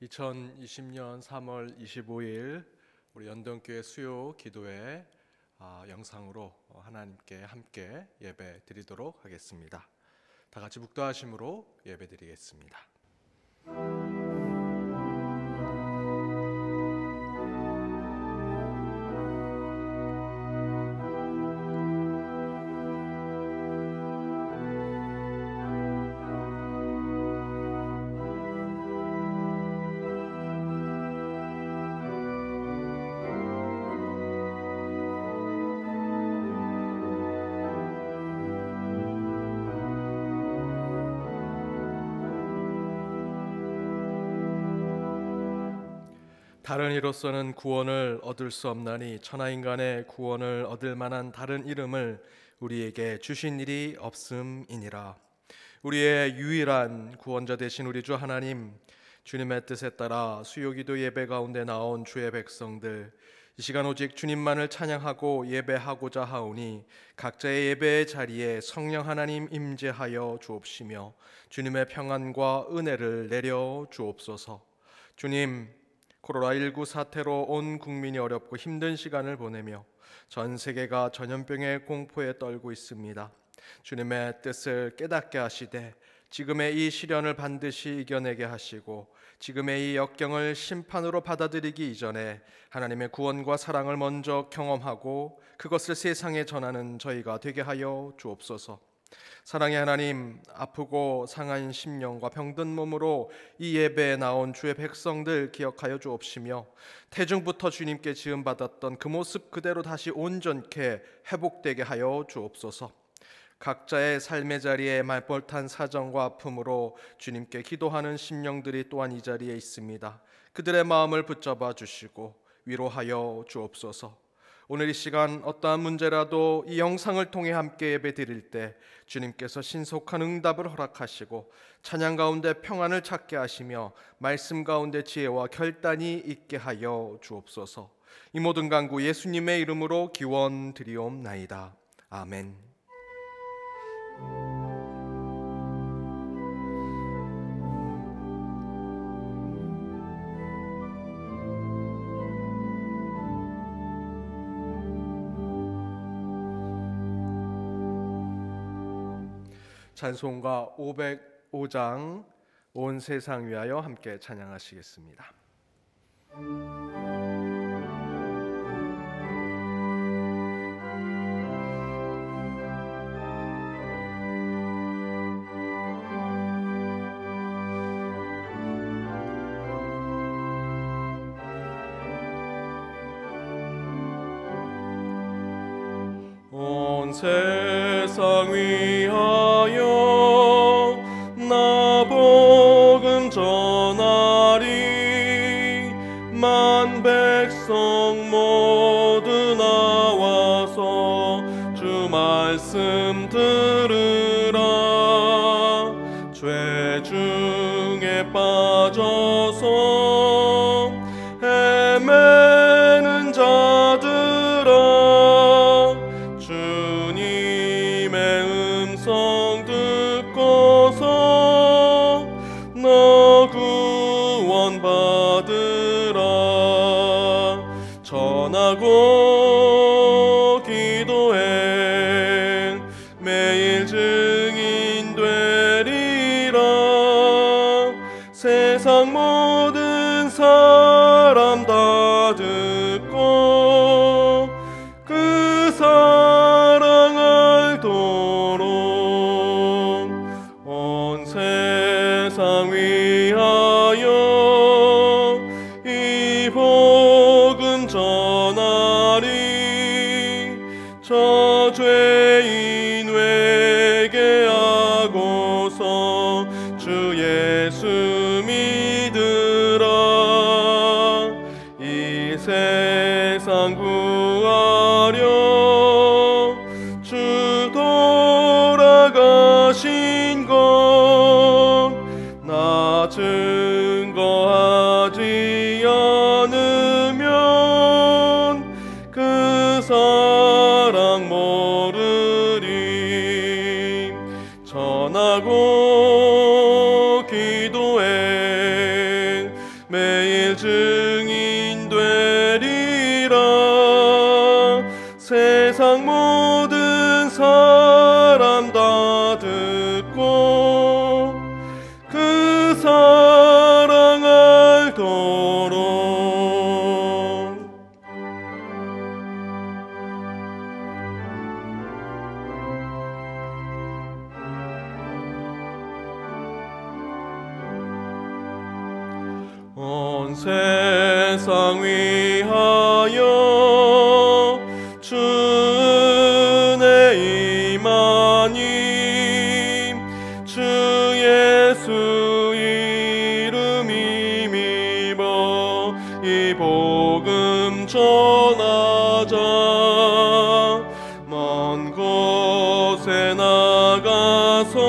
(2020년 3월 25일) 우리 연동교회 수요 기도회 영상으로 하나님께 함께 예배 드리도록 하겠습니다. 다 같이 묵도하심으로 예배 드리겠습니다. 다른 이로서는 구원을 얻을 수 없나니 천하인간의 구원을 얻을 만한 다른 이름을 우리에게 주신 일이 없음이니라. 우리의 유일한 구원자 되신 우리 주 하나님, 주님의 뜻에 따라 수요기도 예배 가운데 나온 주의 백성들, 이 시간 오직 주님만을 찬양하고 예배하고자 하오니 각자의 예배의 자리에 성령 하나님 임재하여 주옵시며 주님의 평안과 은혜를 내려 주옵소서. 주님, 코로나19 사태로 온 국민이 어렵고 힘든 시간을 보내며 전 세계가 전염병의 공포에 떨고 있습니다. 주님의 뜻을 깨닫게 하시되 지금의 이 시련을 반드시 이겨내게 하시고 지금의 이 역경을 심판으로 받아들이기 이전에 하나님의 구원과 사랑을 먼저 경험하고 그것을 세상에 전하는 저희가 되게 하여 주옵소서. 사랑의 하나님, 아프고 상한 심령과 병든 몸으로 이 예배에 나온 주의 백성들 기억하여 주옵시며 태중부터 주님께 지음받았던 그 모습 그대로 다시 온전케 회복되게 하여 주옵소서. 각자의 삶의 자리에 말벌탄 사정과 아픔으로 주님께 기도하는 심령들이 또한 이 자리에 있습니다. 그들의 마음을 붙잡아 주시고 위로하여 주옵소서. 오늘 이 시간 어떠한 문제라도 이 영상을 통해 함께 예배 드릴 때 주님께서 신속한 응답을 허락하시고 찬양 가운데 평안을 찾게 하시며 말씀 가운데 지혜와 결단이 있게 하여 주옵소서. 이 모든 간구 예수님의 이름으로 기원 드리옵나이다. 아멘. 찬송가 505장 온 세상 위하여 함께 찬양하시겠습니다. 온 세상 위하여 나 복음 전하리. 만 백성 모두 나와서 주 말씀 들으라. 죄 중에 빠져서 전하고 기도해 매일 증인 되리라. 세상 모든 사람 다 듣고 그 사랑 알도록 온 세상 위하여 이 복음 전하리. 저 죄인 회개하고서 주 예수 믿으라. 이 세상 구하려 주 돌아가신 것 나 증거하지 않으면 그 사랑 모르리. 전하고 기도해 매일 증인 되리라. 세상 모든 사람 다 듣고 그 사랑 알도록 온 세상 위하여 주 은혜 임하니. 주 예수 이름 힘입어 이 복음 전하자. 먼 곳에 나가서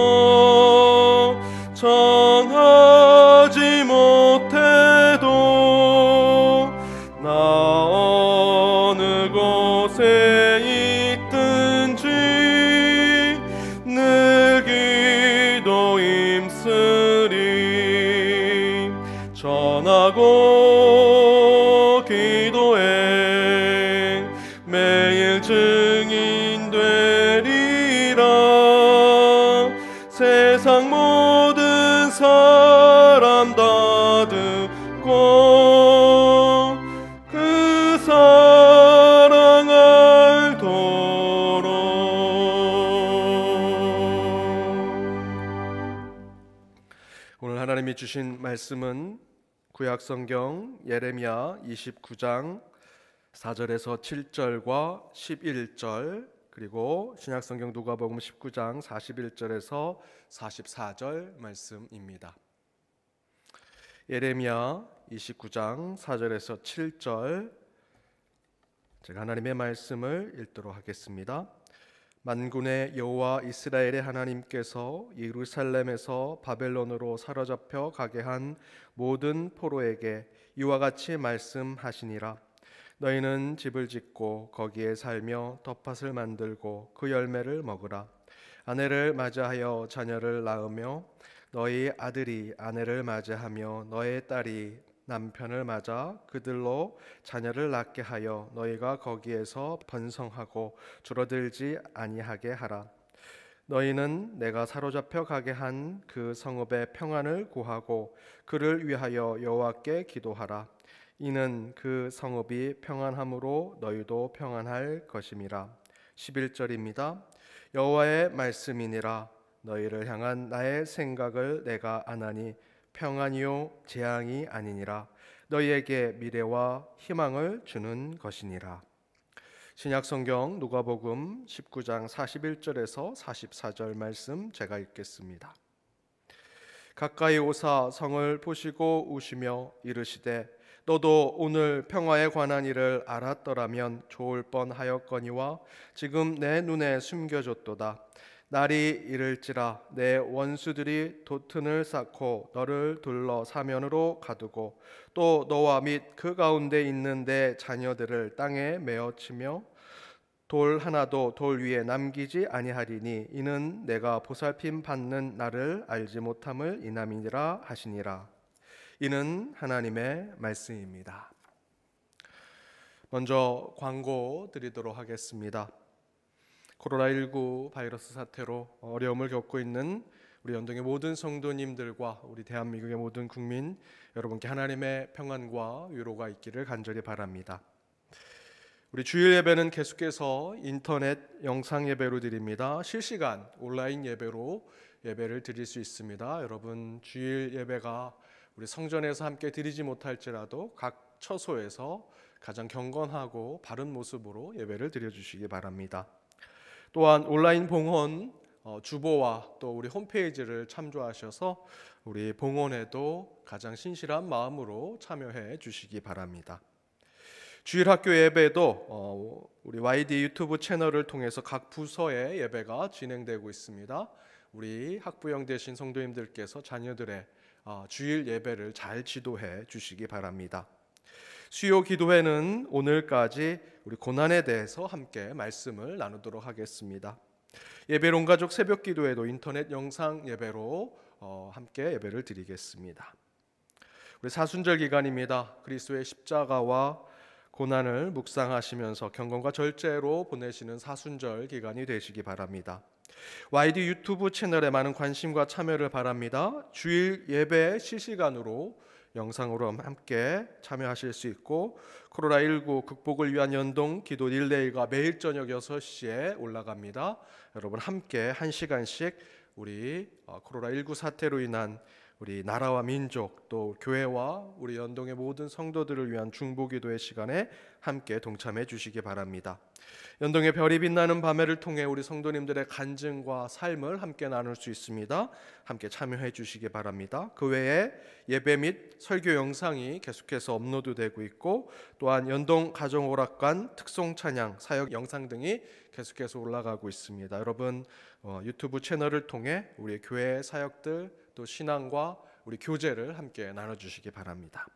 전하지 못해도 나 어느 곳에 있든지 늘 기도 힘쓰리. 전하고 기도해 매일 증인 되리라. 세상 모든 사람 다 듣고 그 사랑 알도록. 오늘 하나님이 주신 말씀은 구약성경 예레미야 29장 4절에서 7절과 11절, 그리고 신약성경 누가복음 19장 41절에서 44절 말씀입니다. 예레미야 29장 4절에서 7절, 제가 하나님의 말씀을 읽도록 하겠습니다. 만군의 여호와 이스라엘의 하나님께서 예루살렘에서 바벨론으로 사로잡혀 가게 한 모든 포로에게 이와 같이 말씀하시니라. 너희는 집을 짓고 거기에 살며 텃밭을 만들고 그 열매를 먹으라. 아내를 맞이하여 자녀를 낳으며 너희 아들이 아내를 맞이하며 너희 딸이 남편을 맞아 그들로 자녀를 낳게 하여 너희가 거기에서 번성하고 줄어들지 아니하게 하라. 너희는 내가 사로잡혀 가게 한 그 성읍의 평안을 구하고 그를 위하여 여호와께 기도하라. 이는 그 성읍이 평안함으로 너희도 평안할 것임이라. 11절입니다. 여호와의 말씀이니라. 너희를 향한 나의 생각을 내가 아나니 평안이요 재앙이 아니니라. 너희에게 미래와 희망을 주는 것이니라. 신약성경 누가복음 19장 41절에서 44절 말씀 제가 읽겠습니다. 가까이 오사 성을 보시고 우시며 이르시되 너도 오늘 평화에 관한 일을 알았더라면 좋을 뻔하였거니와 지금 내 눈에 숨겨졌도다. 날이 이를지라 내 원수들이 도튼을 쌓고 너를 둘러 사면으로 가두고 또 너와 및 그 가운데 있는 내 자녀들을 땅에 메어치며 돌 하나도 돌 위에 남기지 아니하리니 이는 내가 보살핌 받는 나를 알지 못함을 인함이니라 하시니라. 이는 하나님의 말씀입니다. 먼저 광고 드리도록 하겠습니다. 코로나19 바이러스 사태로 어려움을 겪고 있는 우리 연동의 모든 성도님들과 우리 대한민국의 모든 국민 여러분께 하나님의 평안과 위로가 있기를 간절히 바랍니다. 우리 주일 예배는 계속해서 인터넷 영상 예배로 드립니다. 실시간 온라인 예배로 예배를 드릴 수 있습니다. 여러분 주일 예배가 우리 성전에서 함께 드리지 못할지라도 각 처소에서 가장 경건하고 바른 모습으로 예배를 드려주시기 바랍니다. 또한 온라인 봉헌 주보와 또 우리 홈페이지를 참조하셔서 우리 봉헌에도 가장 신실한 마음으로 참여해 주시기 바랍니다. 주일 학교 예배도 우리 YD 유튜브 채널을 통해서 각 부서의 예배가 진행되고 있습니다. 우리 학부형 되신 성도님들께서 자녀들의 주일 예배를 잘 지도해 주시기 바랍니다. 수요 기도회는 오늘까지 우리 고난에 대해서 함께 말씀을 나누도록 하겠습니다. 예배 온 가족 새벽 기도회도 인터넷 영상 예배로 함께 예배를 드리겠습니다. 우리 사순절 기간입니다. 그리스도의 십자가와 고난을 묵상하시면서 경건과 절제로 보내시는 사순절 기간이 되시기 바랍니다. YD 유튜브 채널에 많은 관심과 참여를 바랍니다. 주일 예배 실시간으로 영상으로 함께 참여하실 수 있고 코로나19 극복을 위한 연동 기도 릴레이가 매일 저녁 6시에 올라갑니다. 여러분 함께 1시간씩 우리 코로나19 사태로 인한 우리 나라와 민족 또 교회와 우리 연동의 모든 성도들을 위한 중보기도의 시간에 함께 동참해 주시기 바랍니다. 연동의 별이 빛나는 밤에를 통해 우리 성도님들의 간증과 삶을 함께 나눌 수 있습니다. 함께 참여해 주시기 바랍니다. 그 외에 예배 및 설교 영상이 계속해서 업로드되고 있고 또한 연동 가정오락관 특송 찬양 사역 영상 등이 계속해서 올라가고 있습니다. 여러분 유튜브 채널을 통해 우리 교회 사역들 또 신앙과 우리 교제를 함께 나눠주시기 바랍니다.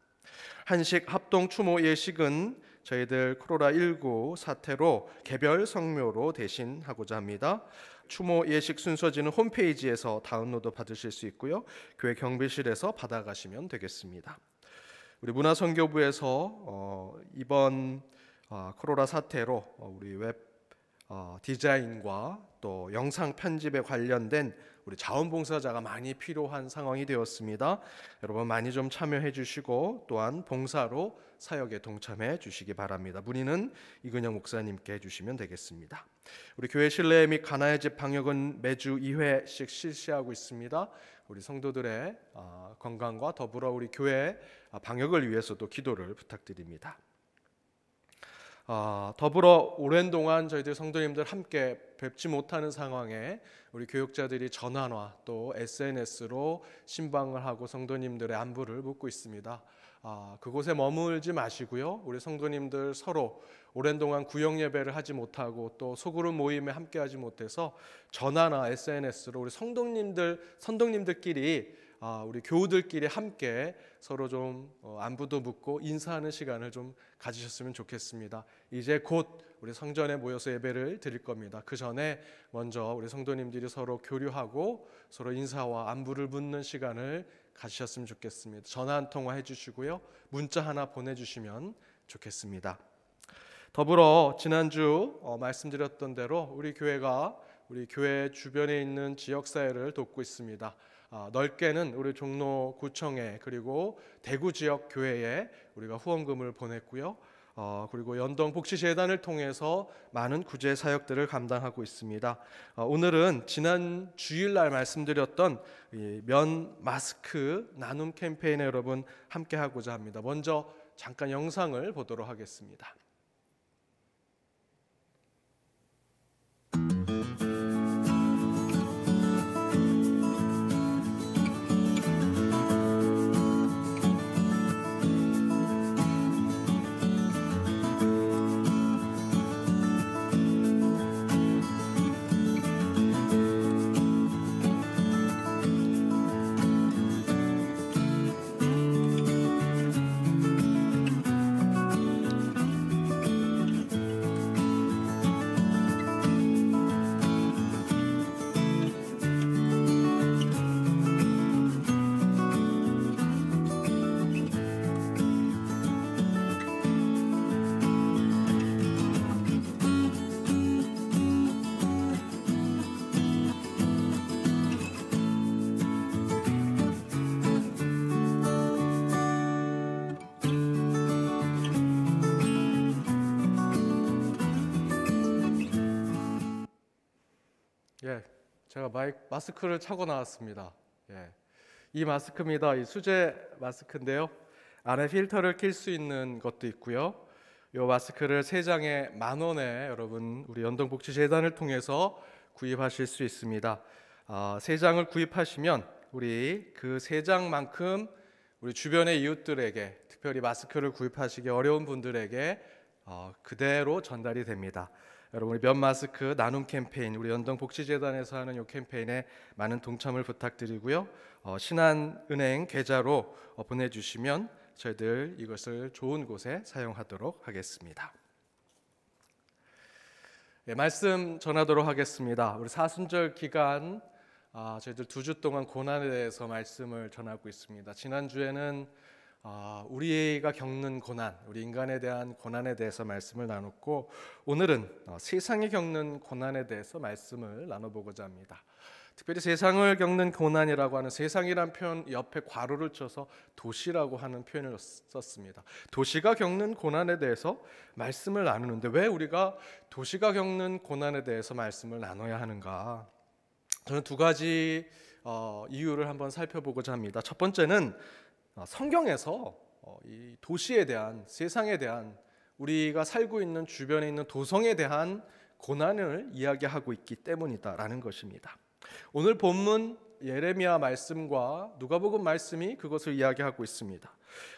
한식 합동 추모 예식은 저희들 코로나19 사태로 개별 성묘로 대신하고자 합니다. 추모 예식 순서지는 홈페이지에서 다운로드 받으실 수 있고요. 교회 경비실에서 받아가시면 되겠습니다. 우리 문화선교부에서 이번 코로나 사태로 우리 웹 디자인과 또 영상 편집에 관련된 우리 자원봉사자가 많이 필요한 상황이 되었습니다. 여러분 많이 좀 참여해 주시고 또한 봉사로 사역에 동참해 주시기 바랍니다. 문의는 이근영 목사님께 해주시면 되겠습니다. 우리 교회 실내 및 가나의 집 방역은 매주 2회씩 실시하고 있습니다. 우리 성도들의 건강과 더불어 우리 교회 방역을 위해서도 기도를 부탁드립니다. 더불어 오랜 동안 저희들 성도님들 함께 뵙지 못하는 상황에 우리 교육자들이 전화나 또 SNS로 신방을 하고 성도님들의 안부를 묻고 있습니다. 그곳에 머물지 마시고요. 우리 성도님들 서로 오랜 동안 구역 예배를 하지 못하고 또 소그룹 모임에 함께하지 못해서 전화나 SNS로 우리 선동님들끼리 우리 교우들끼리 함께 서로 좀 안부도 묻고 인사하는 시간을 좀 가지셨으면 좋겠습니다. 이제 곧 우리 성전에 모여서 예배를 드릴 겁니다. 그 전에 먼저 우리 성도님들이 서로 교류하고 서로 인사와 안부를 묻는 시간을 가지셨으면 좋겠습니다. 전화 한 통화 해주시고요. 문자 하나 보내주시면 좋겠습니다. 더불어 지난주 말씀드렸던 대로 우리 교회가 우리 교회 주변에 있는 지역사회를 돕고 있습니다. 넓게는 우리 종로구청에 그리고 대구 지역 교회에 우리가 후원금을 보냈고요. 그리고 연동복지재단을 통해서 많은 구제 사역들을 감당하고 있습니다. 오늘은 지난 주일날 말씀드렸던 면 마스크 나눔 캠페인에 여러분 함께 하고자 합니다. 먼저 잠깐 영상을 보도록 하겠습니다. 제가 마스크를 차고 나왔습니다. 예. 이 마스크입니다. 이 수제 마스크인데요. 안에 필터를 낄 수 있는 것도 있고요. 이 마스크를 3장에 10,000원에 여러분 우리 연동복지재단을 통해서 구입하실 수 있습니다. 3장을 구입하시면 우리 그 3장만큼 우리 주변의 이웃들에게, 특별히 마스크를 구입하시기 어려운 분들에게 그대로 전달이 됩니다. 여러분, 면 마스크 나눔 캠페인, 우리 연동복지재단에서 하는 이 캠페인에 많은 동참을 부탁드리고요. 신한은행 계좌로 보내주시면 저희들 이것을 좋은 곳에 사용하도록 하겠습니다. 네, 말씀 전하도록 하겠습니다. 우리 사순절 기간 저희들 2주 동안 고난에 대해서 말씀을 전하고 있습니다. 지난주에는 우리가 겪는 고난, 우리 인간에 대한 고난에 대해서 말씀을 나눴고, 오늘은 세상이 겪는 고난에 대해서 말씀을 나눠보고자 합니다. 특별히 세상을 겪는 고난이라고 하는, 세상이란 표현 옆에 괄호를 쳐서 도시라고 하는 표현을 썼습니다. 도시가 겪는 고난에 대해서 말씀을 나누는데 왜 우리가 도시가 겪는 고난에 대해서 말씀을 나눠야 하는가? 저는 2가지 이유를 한번 살펴보고자 합니다. 첫 번째는 성경에서 이 도시에 대한, 세상에 대한, 우리가 살고 있는 주변에 있는 도성에 대한 고난을 이야기하고 있기 때문이다라는 것입니다. 오늘 본문 예레미야 말씀과 누가복음 말씀이 그것을 이야기하고 있습니다.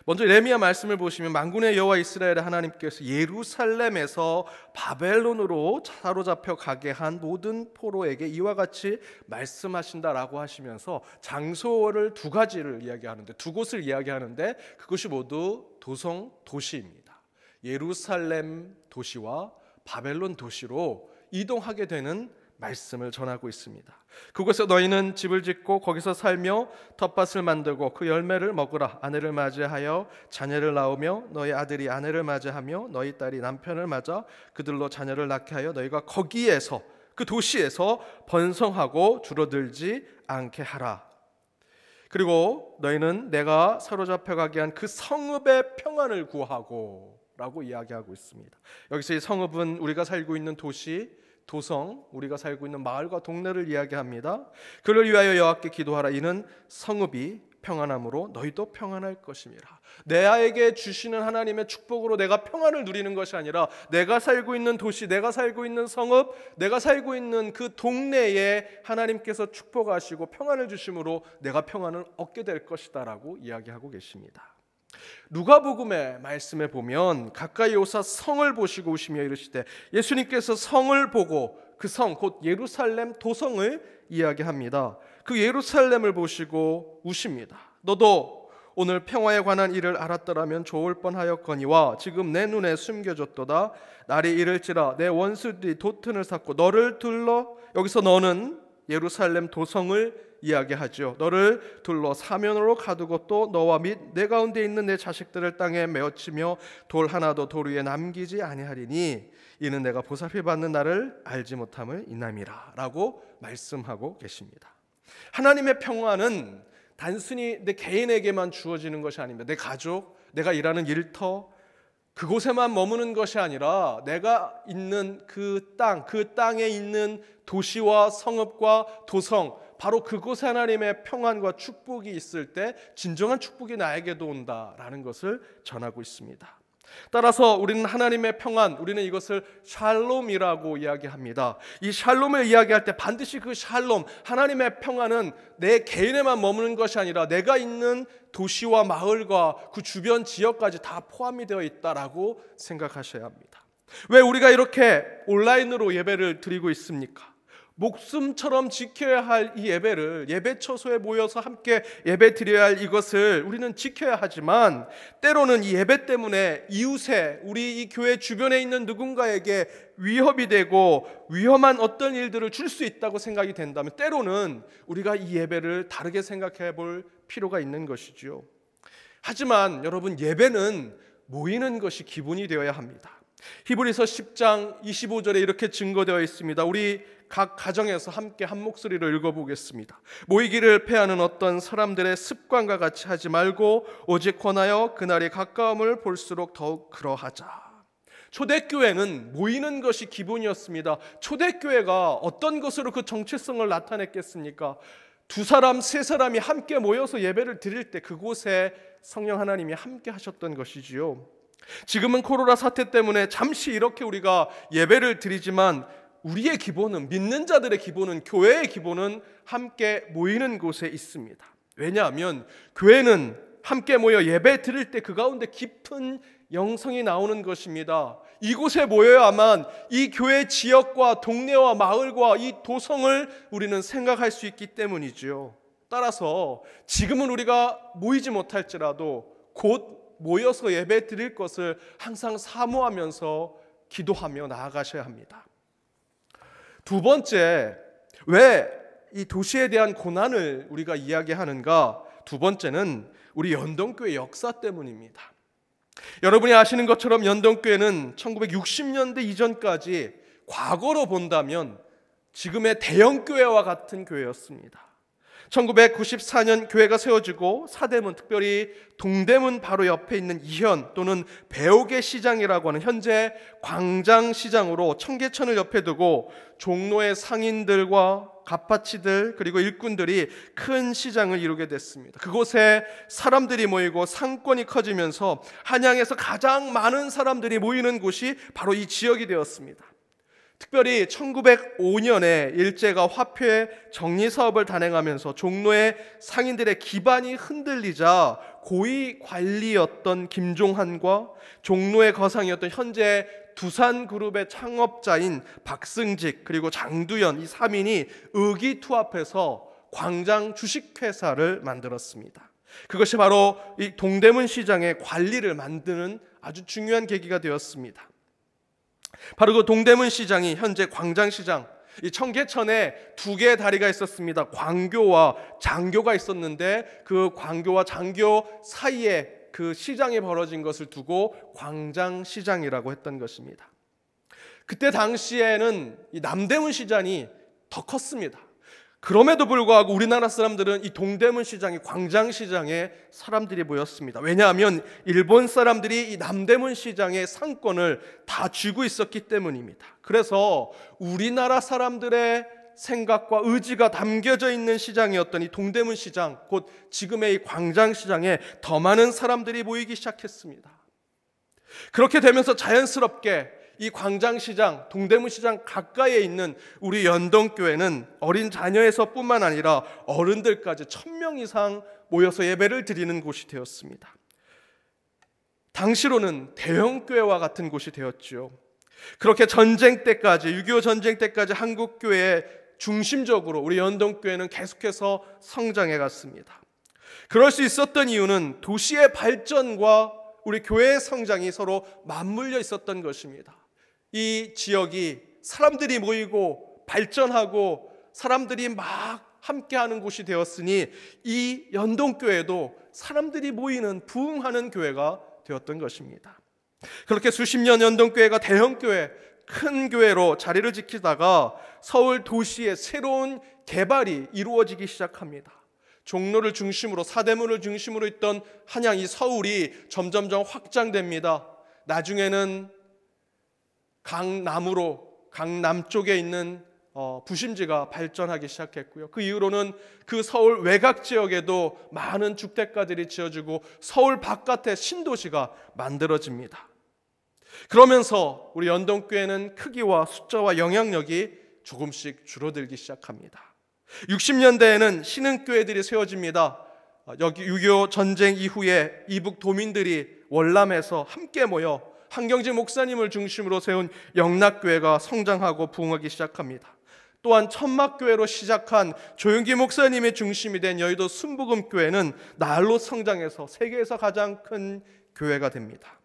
먼저 예레미야 말씀을 보시면 만군의 여호와 이스라엘의 하나님께서 예루살렘에서 바벨론으로 사로잡혀 가게 한 모든 포로에게 이와 같이 말씀하신다라고 하시면서 장소를 2가지를 이야기하는데, 2곳을 이야기하는데 그것이 모두 도시입니다. 예루살렘 도시와 바벨론 도시로 이동하게 되는 말씀을 전하고 있습니다. 그곳에 너희는 집을 짓고 거기서 살며 텃밭을 만들고 그 열매를 먹으라. 아내를 맞이하여 자녀를 낳으며 너희 아들이 아내를 맞이하며 너희 딸이 남편을 맞아 그들로 자녀를 낳게 하여 너희가 거기에서, 그 도시에서 번성하고 줄어들지 않게 하라. 그리고 너희는 내가 사로잡혀 가게 한 그 성읍의 평안을 구하고 라고 이야기하고 있습니다. 여기서 이 성읍은 우리가 살고 있는 도시, 도성, 우리가 살고 있는 마을과 동네를 이야기합니다. 그를 위하여 여호와께 기도하라. 이는 성읍이 평안함으로 너희도 평안할 것임이라. 내게 주시는 하나님의 축복으로 내가 평안을 누리는 것이 아니라 내가 살고 있는 도시, 내가 살고 있는 성읍, 내가 살고 있는 그 동네에 하나님께서 축복하시고 평안을 주심으로 내가 평안을 얻게 될 것이다 라고 이야기하고 계십니다. 누가복음의 말씀에 보면 가까이 오사 성을 보시고 오시며 이르시되, 예수님께서 성을 보고 그 성 곧 예루살렘 도성을 이야기합니다. 그 예루살렘을 보시고 우십니다. 너도 오늘 평화에 관한 일을 알았더라면 좋을 뻔하였거니와 지금 내 눈에 숨겨졌도다. 날이 이를지라 내 원수들이 도튼을 쌓고 너를 둘러, 여기서 너는 예루살렘 도성을 이야기하죠. 너를 둘러 사면으로 가두고 또 너와 및 내 가운데 있는 내 자식들을 땅에 메어치며 돌 하나도 돌 위에 남기지 아니하리니 이는 내가 보살피 받는 나를 알지 못함을 인함이라 라고 말씀하고 계십니다. 하나님의 평화는 단순히 내 개인에게만 주어지는 것이 아닙니다. 내 가족, 내가 일하는 일터, 그곳에만 머무는 것이 아니라 내가 있는 그 땅, 그 땅에 있는 도시와 성읍과 도성, 바로 그곳에 하나님의 평안과 축복이 있을 때 진정한 축복이 나에게도 온다라는 것을 전하고 있습니다. 따라서 우리는 하나님의 평안, 우리는 이것을 샬롬이라고 이야기합니다. 이 샬롬을 이야기할 때 반드시 그 샬롬, 하나님의 평안은 내 개인에만 머무는 것이 아니라 내가 있는 도시와 마을과 그 주변 지역까지 다 포함이 되어 있다라고 생각하셔야 합니다. 왜 우리가 이렇게 온라인으로 예배를 드리고 있습니까? 목숨처럼 지켜야 할 이 예배를, 예배 처소에 모여서 함께 예배 드려야 할 이것을 우리는 지켜야 하지만, 때로는 이 예배 때문에 이웃에, 우리 이 교회 주변에 있는 누군가에게 위협이 되고 위험한 어떤 일들을 줄 수 있다고 생각이 된다면 때로는 우리가 이 예배를 다르게 생각해 볼 필요가 있는 것이죠. 하지만 여러분, 예배는 모이는 것이 기본이 되어야 합니다. 히브리서 10장 25절에 이렇게 증거되어 있습니다. 우리 각 가정에서 함께 한 목소리로 읽어보겠습니다. 모이기를 패하는 어떤 사람들의 습관과 같이 하지 말고 오직 권하여 그날이 가까움을 볼수록 더욱 그러하자. 초대교회는 모이는 것이 기본이었습니다. 초대교회가 어떤 것으로 그 정체성을 나타냈겠습니까? 두 사람, 세 사람이 함께 모여서 예배를 드릴 때 그곳에 성령 하나님이 함께 하셨던 것이지요. 지금은 코로나 사태 때문에 잠시 이렇게 우리가 예배를 드리지만 우리의 기본은, 믿는 자들의 기본은, 교회의 기본은 함께 모이는 곳에 있습니다. 왜냐하면 교회는 함께 모여 예배 드릴 때 그 가운데 깊은 영성이 나오는 것입니다. 이곳에 모여야만 이 교회 지역과 동네와 마을과 이 도성을 우리는 생각할 수 있기 때문이지요. 따라서 지금은 우리가 모이지 못할지라도 곧 모여서 예배 드릴 것을 항상 사모하면서 기도하며 나아가셔야 합니다. 두 번째, 왜 이 도시에 대한 고난을 우리가 이야기하는가? 두 번째는 우리 연동교회 역사 때문입니다. 여러분이 아시는 것처럼 연동교회는 1960년대 이전까지 과거로 본다면 지금의 대형교회와 같은 교회였습니다. 1994년 교회가 세워지고 사대문, 특별히 동대문 바로 옆에 있는 이현 또는 배옥의 시장이라고 하는 현재 광장시장으로 청계천을 옆에 두고 종로의 상인들과 갓파치들 그리고 일꾼들이 큰 시장을 이루게 됐습니다. 그곳에 사람들이 모이고 상권이 커지면서 한양에서 가장 많은 사람들이 모이는 곳이 바로 이 지역이 되었습니다. 특별히 1905년에 일제가 화폐 정리 사업을 단행하면서 종로의 상인들의 기반이 흔들리자 고위 관리였던 김종한과 종로의 거상이었던 현재 두산그룹의 창업자인 박승직 그리고 장두연 이 3인이 의기투합해서 광장 주식회사를 만들었습니다. 그것이 바로 이 동대문 시장의 관리를 만드는 아주 중요한 계기가 되었습니다. 바로 그 동대문 시장이 현재 광장시장, 이 청계천에 두 개의 다리가 있었습니다. 광교와 장교가 있었는데 그 광교와 장교 사이에 그 시장이 벌어진 것을 두고 광장시장이라고 했던 것입니다. 그때 당시에는 이 남대문 시장이 더 컸습니다. 그럼에도 불구하고 우리나라 사람들은 이 동대문 시장이 광장시장에 사람들이 모였습니다. 왜냐하면 일본 사람들이 이 남대문 시장의 상권을 다 쥐고 있었기 때문입니다. 그래서 우리나라 사람들의 생각과 의지가 담겨져 있는 시장이었던 이 동대문 시장, 곧 지금의 이 광장시장에 더 많은 사람들이 모이기 시작했습니다. 그렇게 되면서 자연스럽게 이 광장시장, 동대문시장 가까이에 있는 우리 연동교회는 어린 자녀에서 뿐만 아니라 어른들까지 1000명 이상 모여서 예배를 드리는 곳이 되었습니다. 당시로는 대형교회와 같은 곳이 되었죠. 그렇게 전쟁 때까지, 6.25 전쟁 때까지 한국교회의 중심적으로 우리 연동교회는 계속해서 성장해 갔습니다. 그럴 수 있었던 이유는 도시의 발전과 우리 교회의 성장이 서로 맞물려 있었던 것입니다. 이 지역이 사람들이 모이고 발전하고 사람들이 막 함께하는 곳이 되었으니 이 연동교회도 사람들이 모이는 부흥하는 교회가 되었던 것입니다. 그렇게 수십 년 연동교회가 대형교회, 큰 교회로 자리를 지키다가 서울 도시의 새로운 개발이 이루어지기 시작합니다. 종로를 중심으로, 사대문을 중심으로 있던 한양, 이 서울이 점점점 확장됩니다. 나중에는 강남 쪽에 있는 부심지가 발전하기 시작했고요. 그 이후로는 그 서울 외곽 지역에도 많은 주택가들이 지어지고 서울 바깥에 신도시가 만들어집니다. 그러면서 우리 연동교회는 크기와 숫자와 영향력이 조금씩 줄어들기 시작합니다. 60년대에는 신흥교회들이 세워집니다. 여기 6.25 전쟁 이후에 이북 도민들이 월남에서 함께 모여 한경재 목사님을 중심으로 세운 영락교회가 성장하고 부흥하기 시작합니다. 또한 천막교회로 시작한 조용기 목사님의 중심이 된 여의도 순복음교회는 날로 성장해서 세계에서 가장 큰 교회가 됩니다.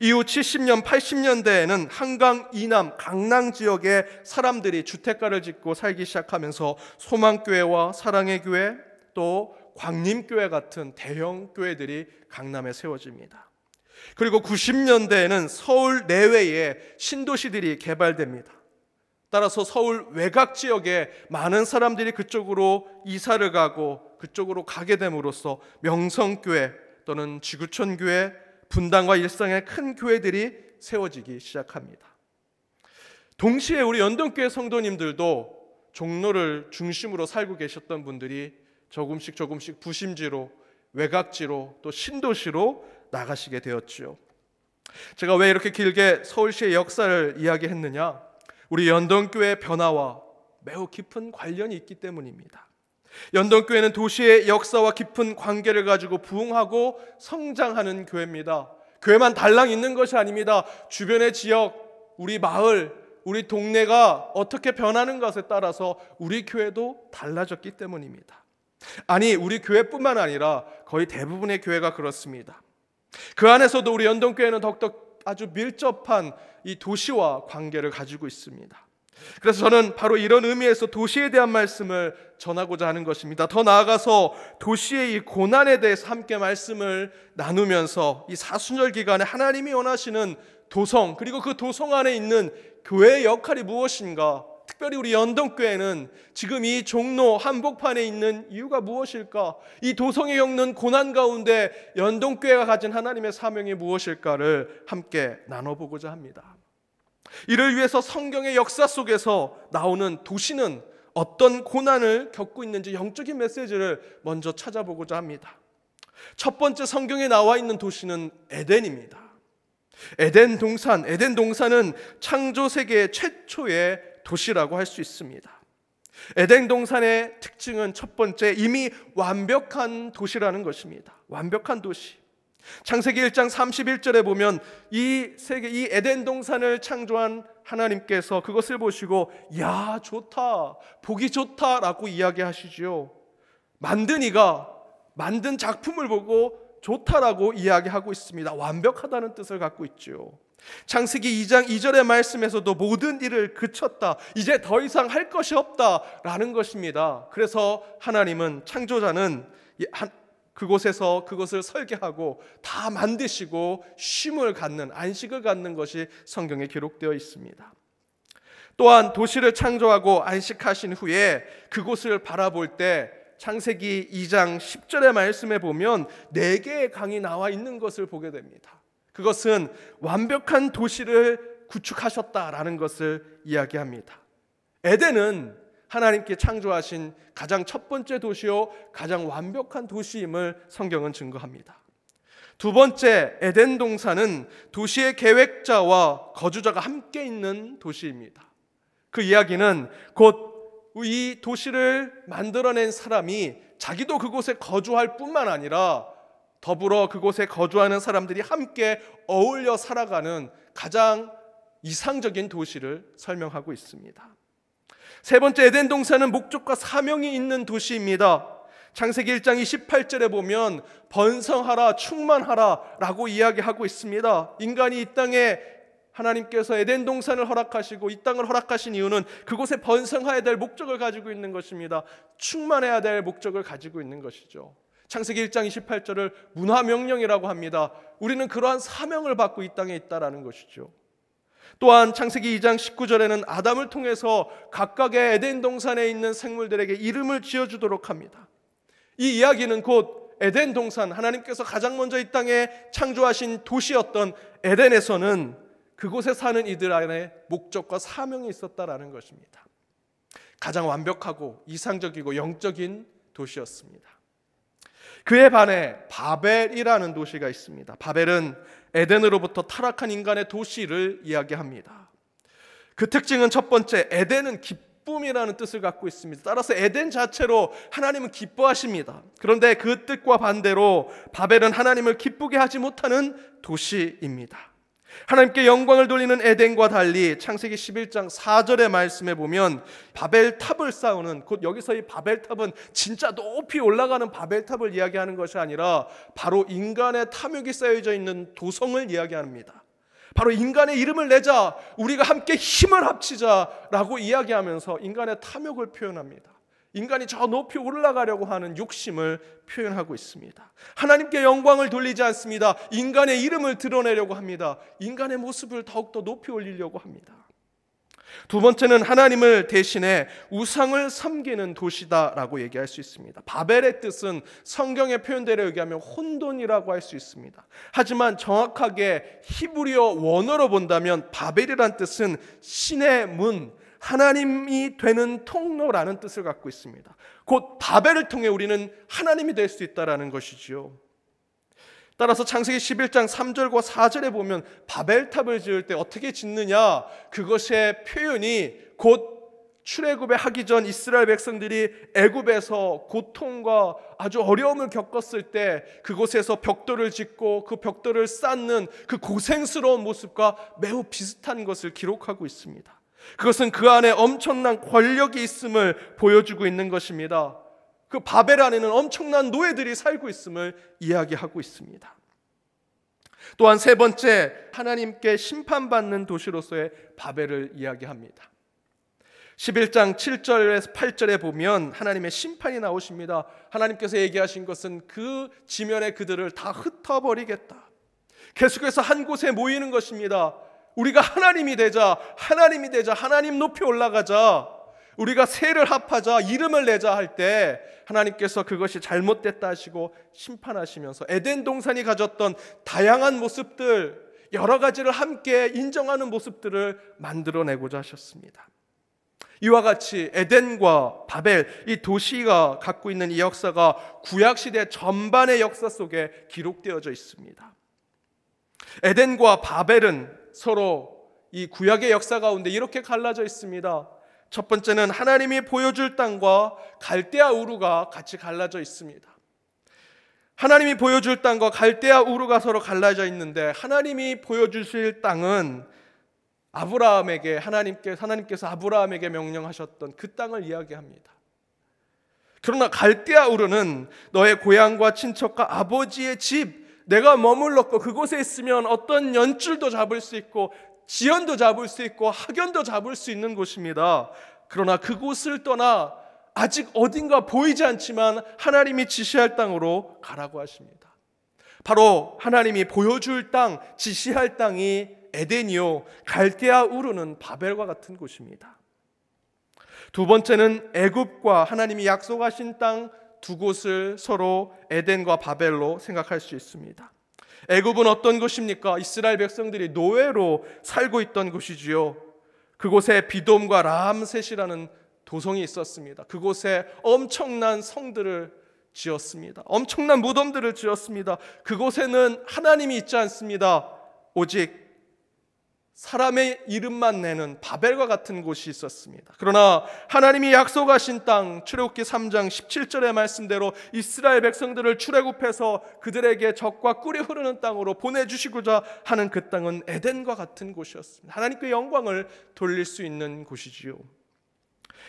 이후 70년, 80년대에는 한강 이남, 강남 지역의 사람들이 주택가를 짓고 살기 시작하면서 소망교회와 사랑의 교회, 또 광림교회 같은 대형 교회들이 강남에 세워집니다. 그리고 90년대에는 서울 내외에 신도시들이 개발됩니다. 따라서 서울 외곽 지역에 많은 사람들이 그쪽으로 이사를 가고 그쪽으로 가게 됨으로써 명성교회 또는 지구촌교회, 분당과 일상의 큰 교회들이 세워지기 시작합니다. 동시에 우리 연동교회 성도님들도 종로를 중심으로 살고 계셨던 분들이 조금씩 부심지로, 외곽지로, 또 신도시로 나가시게 되었지요. 제가 왜 이렇게 길게 서울시의 역사를 이야기했느냐? 우리 연동교회의 변화와 매우 깊은 관련이 있기 때문입니다. 연동교회는 도시의 역사와 깊은 관계를 가지고 부흥하고 성장하는 교회입니다. 교회만 달랑 있는 것이 아닙니다. 주변의 지역, 우리 마을, 우리 동네가 어떻게 변하는 것에 따라서 우리 교회도 달라졌기 때문입니다. 아니, 우리 교회뿐만 아니라 거의 대부분의 교회가 그렇습니다. 그 안에서도 우리 연동교회는 더욱더 아주 밀접한 이 도시와 관계를 가지고 있습니다. 그래서 저는 바로 이런 의미에서 도시에 대한 말씀을 전하고자 하는 것입니다. 더 나아가서 도시의 이 고난에 대해서 함께 말씀을 나누면서 이 사순절 기간에 하나님이 원하시는 도성, 그리고 그 도성 안에 있는 교회의 역할이 무엇인가, 특별히 우리 연동교회는 지금 이 종로 한복판에 있는 이유가 무엇일까, 이 도성이 겪는 고난 가운데 연동교회가 가진 하나님의 사명이 무엇일까를 함께 나눠보고자 합니다. 이를 위해서 성경의 역사 속에서 나오는 도시는 어떤 고난을 겪고 있는지 영적인 메시지를 먼저 찾아보고자 합니다. 첫 번째 성경에 나와 있는 도시는 에덴입니다. 에덴 동산은 창조 세계 최초의 도시라고 할 수 있습니다. 에덴 동산의 특징은 첫 번째, 이미 완벽한 도시라는 것입니다. 완벽한 도시. 창세기 1장 31절에 보면 이 에덴 동산을 창조한 하나님께서 그것을 보시고 야, 좋다, 보기 좋다라고 이야기하시지요. 만든 이가 만든 작품을 보고 좋다라고 이야기하고 있습니다. 완벽하다는 뜻을 갖고 있죠. 창세기 2장 2절의 말씀에서도 모든 일을 그쳤다, 이제 더 이상 할 것이 없다라는 것입니다. 그래서 하나님은, 창조자는 그곳에서 그것을 설계하고 다 만드시고 쉼을 갖는, 안식을 갖는 것이 성경에 기록되어 있습니다. 또한 도시를 창조하고 안식하신 후에 그곳을 바라볼 때 창세기 2장 10절의 말씀에 보면 4개의 강이 나와 있는 것을 보게 됩니다. 그것은 완벽한 도시를 구축하셨다라는 것을 이야기합니다. 에덴은 하나님께 창조하신 가장 첫 번째 도시요, 가장 완벽한 도시임을 성경은 증거합니다. 두 번째, 에덴 동산은 도시의 계획자와 거주자가 함께 있는 도시입니다. 그 이야기는 곧 이 도시를 만들어낸 사람이 자기도 그곳에 거주할 뿐만 아니라 더불어 그곳에 거주하는 사람들이 함께 어울려 살아가는 가장 이상적인 도시를 설명하고 있습니다. 세 번째, 에덴 동산은 목적과 사명이 있는 도시입니다. 창세기 1장 28절에 보면 번성하라, 충만하라 라고 이야기하고 있습니다. 인간이 이 땅에 하나님께서 에덴 동산을 허락하시고 이 땅을 허락하신 이유는 그곳에 번성해야 될 목적을 가지고 있는 것입니다. 충만해야 될 목적을 가지고 있는 것이죠. 창세기 1장 28절을 문화명령이라고 합니다. 우리는 그러한 사명을 받고 이 땅에 있다라는 것이죠. 또한 창세기 2장 19절에는 아담을 통해서 각각의 에덴 동산에 있는 생물들에게 이름을 지어주도록 합니다. 이 이야기는 곧 에덴 동산, 하나님께서 가장 먼저 이 땅에 창조하신 도시였던 에덴에서는 그곳에 사는 이들 안에 목적과 사명이 있었다라는 것입니다. 가장 완벽하고 이상적이고 영적인 도시였습니다. 그에 반해 바벨이라는 도시가 있습니다. 바벨은 에덴으로부터 타락한 인간의 도시를 이야기합니다. 그 특징은 첫 번째, 에덴은 기쁨이라는 뜻을 갖고 있습니다. 따라서 에덴 자체로 하나님은 기뻐하십니다. 그런데 그 뜻과 반대로 바벨은 하나님을 기쁘게 하지 못하는 도시입니다. 하나님께 영광을 돌리는 에덴과 달리 창세기 11장 4절의 말씀에 보면 바벨탑을 쌓는, 곧 여기서 이 바벨탑은 진짜 높이 올라가는 바벨탑을 이야기하는 것이 아니라 바로 인간의 탐욕이 쌓여져 있는 도성을 이야기합니다. 바로 인간의 이름을 내자, 우리가 함께 힘을 합치자라고 이야기하면서 인간의 탐욕을 표현합니다. 인간이 저 높이 올라가려고 하는 욕심을 표현하고 있습니다. 하나님께 영광을 돌리지 않습니다. 인간의 이름을 드러내려고 합니다. 인간의 모습을 더욱더 높이 올리려고 합니다. 두 번째는 하나님을 대신해 우상을 섬기는 도시다라고 얘기할 수 있습니다. 바벨의 뜻은 성경의 표현대로 얘기하면 혼돈이라고 할 수 있습니다. 하지만 정확하게 히브리어 원어로 본다면 바벨이란 뜻은 신의 문, 하나님이 되는 통로라는 뜻을 갖고 있습니다. 곧 바벨을 통해 우리는 하나님이 될 수 있다라는 것이지요. 따라서 창세기 11장 3절과 4절에 보면 바벨탑을 지을 때 어떻게 짓느냐, 그것의 표현이 곧 출애굽에 하기 전 이스라엘 백성들이 애굽에서 고통과 아주 어려움을 겪었을 때 그곳에서 벽돌을 짓고 그 벽돌을 쌓는 그 고생스러운 모습과 매우 비슷한 것을 기록하고 있습니다. 그것은 그 안에 엄청난 권력이 있음을 보여주고 있는 것입니다. 그 바벨 안에는 엄청난 노예들이 살고 있음을 이야기하고 있습니다. 또한 세 번째, 하나님께 심판받는 도시로서의 바벨을 이야기합니다. 11장 7절에서 8절에 보면 하나님의 심판이 나오십니다. 하나님께서 얘기하신 것은 그 지면에 그들을 다 흩어버리겠다. 계속해서 한 곳에 모이는 것입니다. 우리가 하나님이 되자, 하나님 높이 올라가자, 우리가 세를 합하자, 이름을 내자 할 때 하나님께서 그것이 잘못됐다 하시고 심판하시면서 에덴 동산이 가졌던 다양한 모습들, 여러 가지를 함께 인정하는 모습들을 만들어내고자 하셨습니다. 이와 같이 에덴과 바벨, 이 도시가 갖고 있는 이 역사가 구약시대 전반의 역사 속에 기록되어져 있습니다. 에덴과 바벨은 서로 이 구약의 역사 가운데 이렇게 갈라져 있습니다. 첫 번째는 하나님이 보여줄 땅과 갈대아 우르가 같이 갈라져 있습니다. 하나님이 보여줄 땅과 갈대아 우르가 서로 갈라져 있는데, 하나님이 보여주실 땅은 아브라함에게 하나님께서 아브라함에게 명령하셨던 그 땅을 이야기합니다. 그러나 갈대아 우르는 너의 고향과 친척과 아버지의 집, 내가 머물렀고 그곳에 있으면 어떤 연줄도 잡을 수 있고 지연도 잡을 수 있고 학연도 잡을 수 있는 곳입니다. 그러나 그곳을 떠나 아직 어딘가 보이지 않지만 하나님이 지시할 땅으로 가라고 하십니다. 바로 하나님이 보여줄 땅, 지시할 땅이 에덴이요, 갈대아 우르는 바벨과 같은 곳입니다. 두 번째는 애굽과 하나님이 약속하신 땅 두 곳을 서로 에덴과 바벨로 생각할 수 있습니다. 애굽은 어떤 곳입니까? 이스라엘 백성들이 노예로 살고 있던 곳이지요. 그곳에 비돔과 라암셋이라는 도성이 있었습니다. 그곳에 엄청난 성들을 지었습니다. 엄청난 무덤들을 지었습니다. 그곳에는 하나님이 있지 않습니다. 오직 사람의 이름만 내는 바벨과 같은 곳이 있었습니다. 그러나 하나님이 약속하신 땅, 출애굽기 3장 17절의 말씀대로 이스라엘 백성들을 출애굽해서 그들에게 젖과 꿀이 흐르는 땅으로 보내주시고자 하는 그 땅은 에덴과 같은 곳이었습니다. 하나님께 영광을 돌릴 수 있는 곳이지요.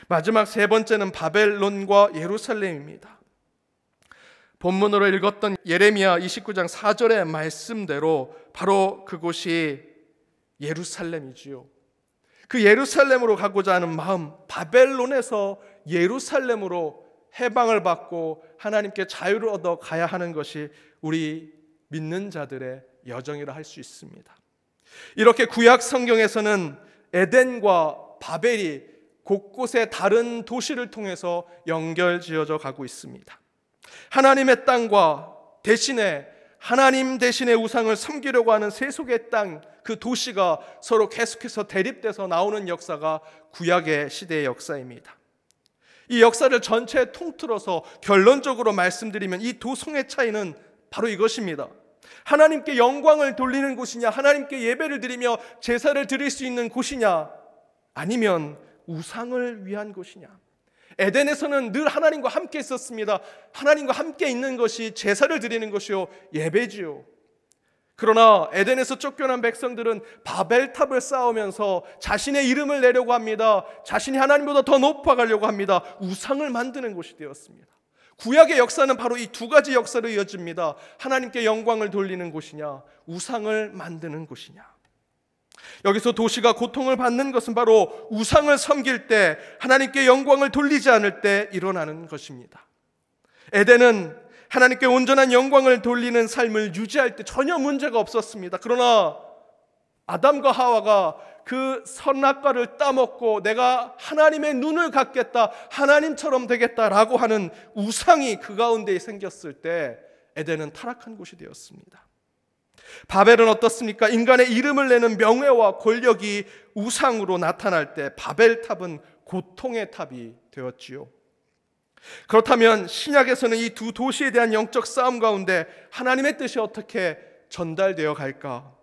마지막 세 번째는 바벨론과 예루살렘입니다. 본문으로 읽었던 예레미야 29장 4절의 말씀대로 바로 그곳이 예루살렘이지요. 그 예루살렘으로 가고자 하는 마음, 바벨론에서 예루살렘으로 해방을 받고 하나님께 자유를 얻어 가야 하는 것이 우리 믿는 자들의 여정이라 할 수 있습니다. 이렇게 구약 성경에서는 에덴과 바벨이 곳곳에 다른 도시를 통해서 연결지어져 가고 있습니다. 하나님의 땅과 대신에 하나님 대신에 우상을 섬기려고 하는 세속의 땅, 그 도시가 서로 계속해서 대립돼서 나오는 역사가 구약의 시대의 역사입니다. 이 역사를 전체 통틀어서 결론적으로 말씀드리면 이 두 성의 차이는 바로 이것입니다. 하나님께 영광을 돌리는 곳이냐, 하나님께 예배를 드리며 제사를 드릴 수 있는 곳이냐, 아니면 우상을 위한 곳이냐. 에덴에서는 늘 하나님과 함께 있었습니다. 하나님과 함께 있는 것이 제사를 드리는 것이요, 예배지요. 그러나 에덴에서 쫓겨난 백성들은 바벨탑을 쌓으면서 자신의 이름을 내려고 합니다. 자신이 하나님보다 더 높아가려고 합니다. 우상을 만드는 곳이 되었습니다. 구약의 역사는 바로 이 두 가지 역사로 이어집니다. 하나님께 영광을 돌리는 곳이냐, 우상을 만드는 곳이냐. 여기서 도시가 고통을 받는 것은 바로 우상을 섬길 때, 하나님께 영광을 돌리지 않을 때 일어나는 것입니다. 에덴은 하나님께 온전한 영광을 돌리는 삶을 유지할 때 전혀 문제가 없었습니다. 그러나 아담과 하와가 그 선악과를 따먹고 내가 하나님의 눈을 갖겠다, 하나님처럼 되겠다라고 하는 우상이 그 가운데 생겼을 때 에덴은 타락한 곳이 되었습니다. 바벨은 어떻습니까? 인간의 이름을 내는 명예와 권력이 우상으로 나타날 때 바벨탑은 고통의 탑이 되었지요. 그렇다면 신약에서는 이 두 도시에 대한 영적 싸움 가운데 하나님의 뜻이 어떻게 전달되어 갈까?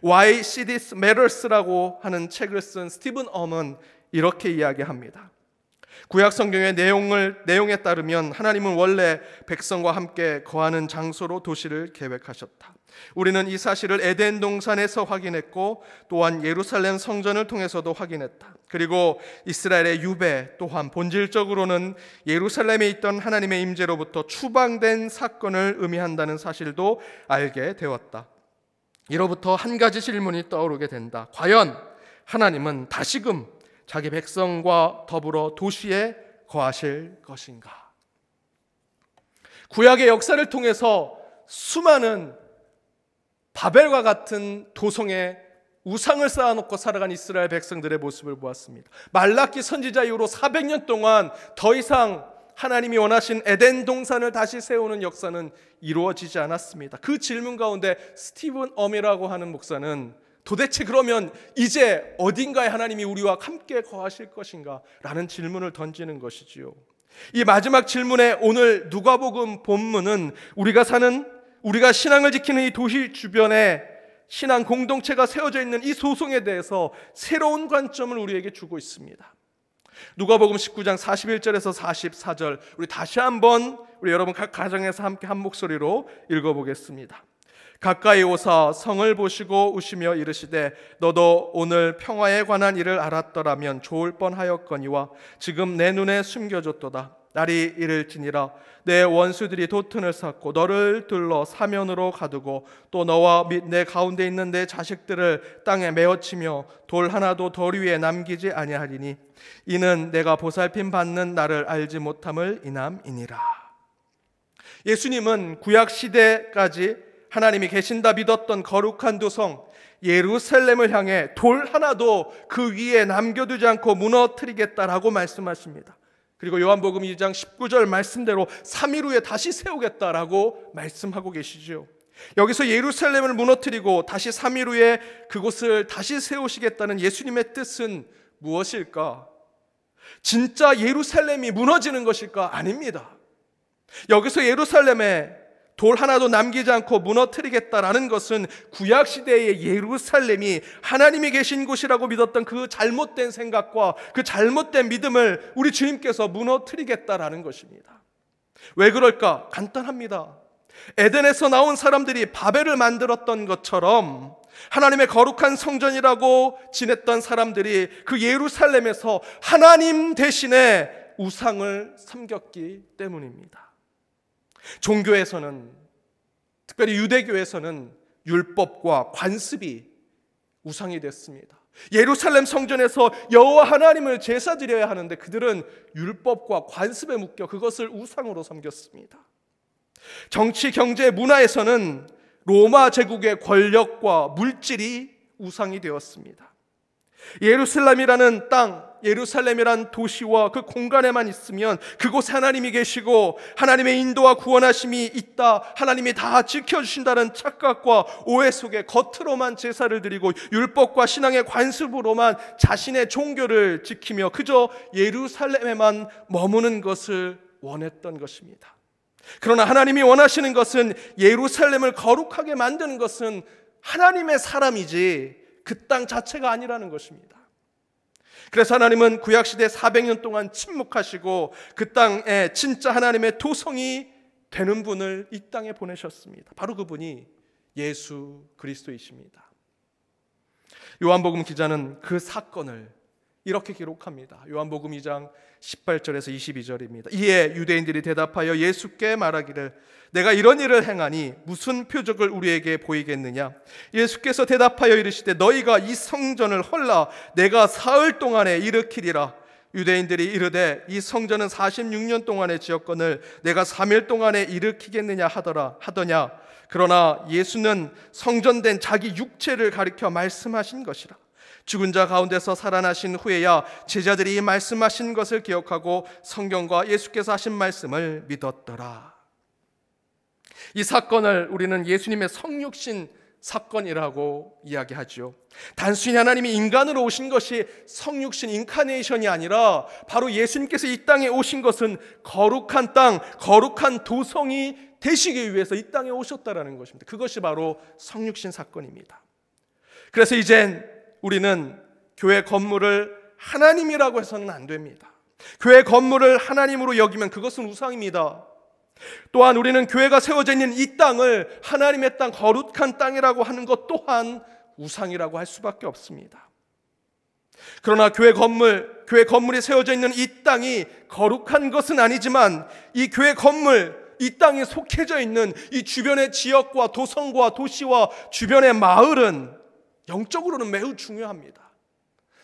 Why Cities Matters라고 하는 책을 쓴 스티븐 엄은 이렇게 이야기합니다. 구약 성경의 내용에 따르면 하나님은 원래 백성과 함께 거하는 장소로 도시를 계획하셨다. 우리는 이 사실을 에덴 동산에서 확인했고 또한 예루살렘 성전을 통해서도 확인했다. 그리고 이스라엘의 유배 또한 본질적으로는 예루살렘에 있던 하나님의 임재로부터 추방된 사건을 의미한다는 사실도 알게 되었다. 이로부터 한 가지 질문이 떠오르게 된다. 과연 하나님은 다시금 자기 백성과 더불어 도시에 거하실 것인가? 구약의 역사를 통해서 수많은 바벨과 같은 도성에 우상을 쌓아놓고 살아간 이스라엘 백성들의 모습을 보았습니다. 말라기 선지자 이후로 400년 동안 더 이상 하나님이 원하신 에덴 동산을 다시 세우는 역사는 이루어지지 않았습니다. 그 질문 가운데 스티븐 엄이라고 하는 목사는 도대체 그러면 이제 어딘가에 하나님이 우리와 함께 거하실 것인가? 라는 질문을 던지는 것이지요. 이 마지막 질문에 오늘 누가복음 본문은 우리가 신앙을 지키는 이 도시 주변에 신앙 공동체가 세워져 있는 이 소송에 대해서 새로운 관점을 우리에게 주고 있습니다. 누가복음 19장 41절에서 44절 우리 다시 한번 우리 여러분 각 가정에서 함께 한 목소리로 읽어보겠습니다. 가까이 오사 성을 보시고 우시며 이르시되 너도 오늘 평화에 관한 일을 알았더라면 좋을 뻔하였거니와 지금 내 눈에 숨겨졌도다. 날이 이를지니라 내 원수들이 도튼을 쌓고 너를 둘러 사면으로 가두고 또 너와 및 내 가운데 있는 내 자식들을 땅에 메어치며 돌 하나도 돌 위에 남기지 아니하리니 이는 내가 보살핌 받는 나를 알지 못함을 인함이니라. 예수님은 구약 시대까지 하나님이 계신다 믿었던 거룩한 도성 예루살렘을 향해 돌 하나도 그 위에 남겨두지 않고 무너뜨리겠다라고 말씀하십니다. 그리고 요한복음 2장 19절 말씀대로 3일 후에 다시 세우겠다라고 말씀하고 계시죠. 여기서 예루살렘을 무너뜨리고 다시 3일 후에 그곳을 다시 세우시겠다는 예수님의 뜻은 무엇일까? 진짜 예루살렘이 무너지는 것일까? 아닙니다. 여기서 예루살렘에 돌 하나도 남기지 않고 무너뜨리겠다라는 것은 구약시대의 예루살렘이 하나님이 계신 곳이라고 믿었던 그 잘못된 생각과 그 잘못된 믿음을 우리 주님께서 무너뜨리겠다라는 것입니다. 왜 그럴까? 간단합니다. 에덴에서 나온 사람들이 바벨을 만들었던 것처럼 하나님의 거룩한 성전이라고 지냈던 사람들이 그 예루살렘에서 하나님 대신에 우상을 섬겼기 때문입니다. 종교에서는 특별히 유대교에서는 율법과 관습이 우상이 됐습니다. 예루살렘 성전에서 여호와 하나님을 제사 드려야 하는데 그들은 율법과 관습에 묶여 그것을 우상으로 섬겼습니다. 정치, 경제, 문화에서는 로마 제국의 권력과 물질이 우상이 되었습니다. 예루살렘이라는 땅, 예루살렘이란 도시와 그 공간에만 있으면 그곳에 하나님이 계시고 하나님의 인도와 구원하심이 있다, 하나님이 다 지켜주신다는 착각과 오해 속에 겉으로만 제사를 드리고 율법과 신앙의 관습으로만 자신의 종교를 지키며 그저 예루살렘에만 머무는 것을 원했던 것입니다. 그러나 하나님이 원하시는 것은 예루살렘을 거룩하게 만드는 것은 하나님의 사람이지 그 땅 자체가 아니라는 것입니다. 그래서 하나님은 구약시대 400년 동안 침묵하시고 그 땅에 진짜 하나님의 도성이 되는 분을 이 땅에 보내셨습니다. 바로 그분이 예수 그리스도이십니다. 요한복음 기자는 그 사건을 이렇게 기록합니다. 요한복음 2장 18절에서 22절입니다. 이에 유대인들이 대답하여 예수께 말하기를 내가 이런 일을 행하니 무슨 표적을 우리에게 보이겠느냐? 예수께서 대답하여 이르시되 너희가 이 성전을 헐라 내가 사흘 동안에 일으키리라. 유대인들이 이르되 이 성전은 46년 동안에 지었거늘 내가 3일 동안에 일으키겠느냐 하더냐. 그러나 예수는 성전된 자기 육체를 가리켜 말씀하신 것이라. 죽은 자 가운데서 살아나신 후에야 제자들이 말씀하신 것을 기억하고 성경과 예수께서 하신 말씀을 믿었더라. 이 사건을 우리는 예수님의 성육신 사건이라고 이야기하죠. 단순히 하나님이 인간으로 오신 것이 성육신 인카네이션이 아니라 바로 예수님께서 이 땅에 오신 것은 거룩한 땅, 거룩한 도성이 되시기 위해서 이 땅에 오셨다라는 것입니다. 그것이 바로 성육신 사건입니다. 그래서 이젠 우리는 교회 건물을 하나님이라고 해서는 안 됩니다. 교회 건물을 하나님으로 여기면 그것은 우상입니다. 또한 우리는 교회가 세워져 있는 이 땅을 하나님의 땅, 거룩한 땅이라고 하는 것 또한 우상이라고 할 수밖에 없습니다. 그러나 교회 건물이 세워져 있는 이 땅이 거룩한 것은 아니지만 이 교회 건물, 이 땅에 속해져 있는 이 주변의 지역과 도성과 도시와 주변의 마을은 영적으로는 매우 중요합니다.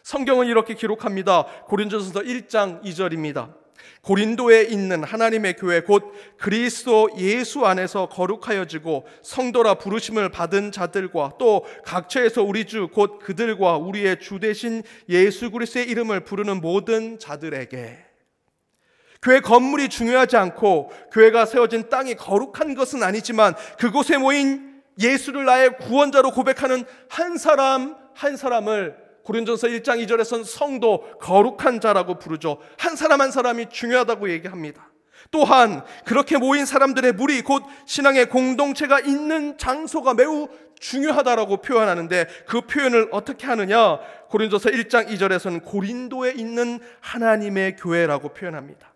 성경은 이렇게 기록합니다. 고린도전서 1장 2절입니다. 고린도에 있는 하나님의 교회 곧 그리스도 예수 안에서 거룩하여지고 성도라 부르심을 받은 자들과 또 각처에서 우리 주 곧 그들과 우리의 주 되신 예수 그리스도의 이름을 부르는 모든 자들에게. 교회 건물이 중요하지 않고 교회가 세워진 땅이 거룩한 것은 아니지만 그곳에 모인 예수를 나의 구원자로 고백하는 한 사람 한 사람을 고린도전서 1장 2절에서는 성도, 거룩한 자라고 부르죠. 한 사람 한 사람이 중요하다고 얘기합니다. 또한 그렇게 모인 사람들의 무리 곧 신앙의 공동체가 있는 장소가 매우 중요하다라고 표현하는데 그 표현을 어떻게 하느냐? 고린도서 1장 2절에서는 고린도에 있는 하나님의 교회라고 표현합니다.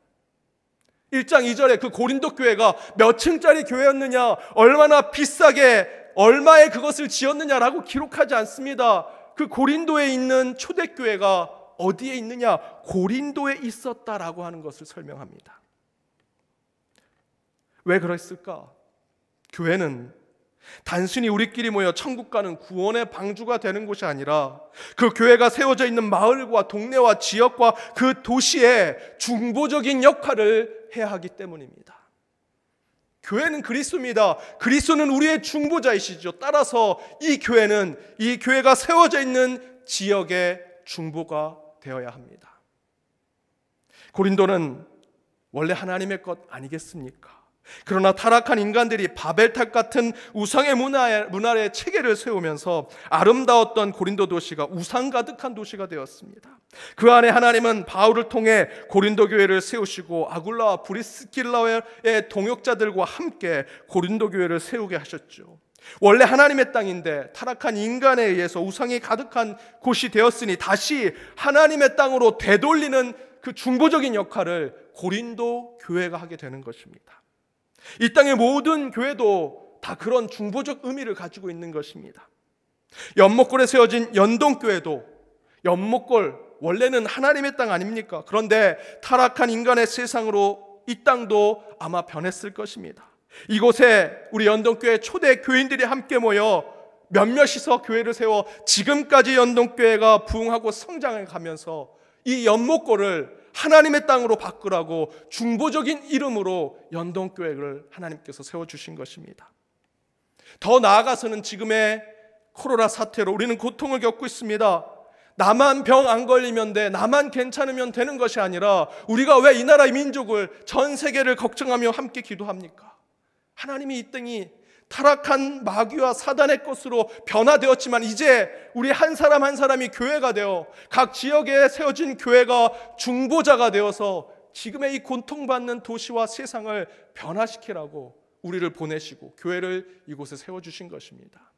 1장 2절에 그 고린도 교회가 몇 층짜리 교회였느냐, 얼마나 비싸게 얼마에 그것을 지었느냐라고 기록하지 않습니다. 그 고린도에 있는 초대교회가 어디에 있느냐? 고린도에 있었다라고 하는 것을 설명합니다. 왜 그랬을까? 교회는 단순히 우리끼리 모여 천국 가는 구원의 방주가 되는 곳이 아니라 그 교회가 세워져 있는 마을과 동네와 지역과 그 도시에 중보적인 역할을 해야 하기 때문입니다. 교회는 그리스도입니다. 그리스도는 우리의 중보자이시죠. 따라서 이 교회는 이 교회가 세워져 있는 지역의 중보가 되어야 합니다. 고린도는 원래 하나님의 것 아니겠습니까? 그러나 타락한 인간들이 바벨탑 같은 우상의 문화의 체계를 세우면서 아름다웠던 고린도 도시가 우상 가득한 도시가 되었습니다. 그 안에 하나님은 바울을 통해 고린도 교회를 세우시고 아굴라와 브리스길라의 동역자들과 함께 고린도 교회를 세우게 하셨죠. 원래 하나님의 땅인데 타락한 인간에 의해서 우상이 가득한 곳이 되었으니 다시 하나님의 땅으로 되돌리는 그 중보적인 역할을 고린도 교회가 하게 되는 것입니다. 이 땅의 모든 교회도 다 그런 중보적 의미를 가지고 있는 것입니다. 연못골에 세워진 연동교회도 연못골 원래는 하나님의 땅 아닙니까? 그런데 타락한 인간의 세상으로 이 땅도 아마 변했을 것입니다. 이곳에 우리 연동교회 초대 교인들이 함께 모여 몇몇이서 교회를 세워 지금까지 연동교회가 부흥하고 성장해 가면서 이 연못골을 하나님의 땅으로 바꾸라고 중보적인 이름으로 연동교회를 하나님께서 세워주신 것입니다. 더 나아가서는 지금의 코로나 사태로 우리는 고통을 겪고 있습니다. 나만 병 안 걸리면 돼, 나만 괜찮으면 되는 것이 아니라 우리가 왜 이 나라의 민족을, 전 세계를 걱정하며 함께 기도합니까? 하나님이 이 땅이 타락한 마귀와 사단의 것으로 변화되었지만 이제 우리 한 사람 한 사람이 교회가 되어 각 지역에 세워진 교회가 중보자가 되어서 지금의 이 고통받는 도시와 세상을 변화시키라고 우리를 보내시고 교회를 이곳에 세워주신 것입니다.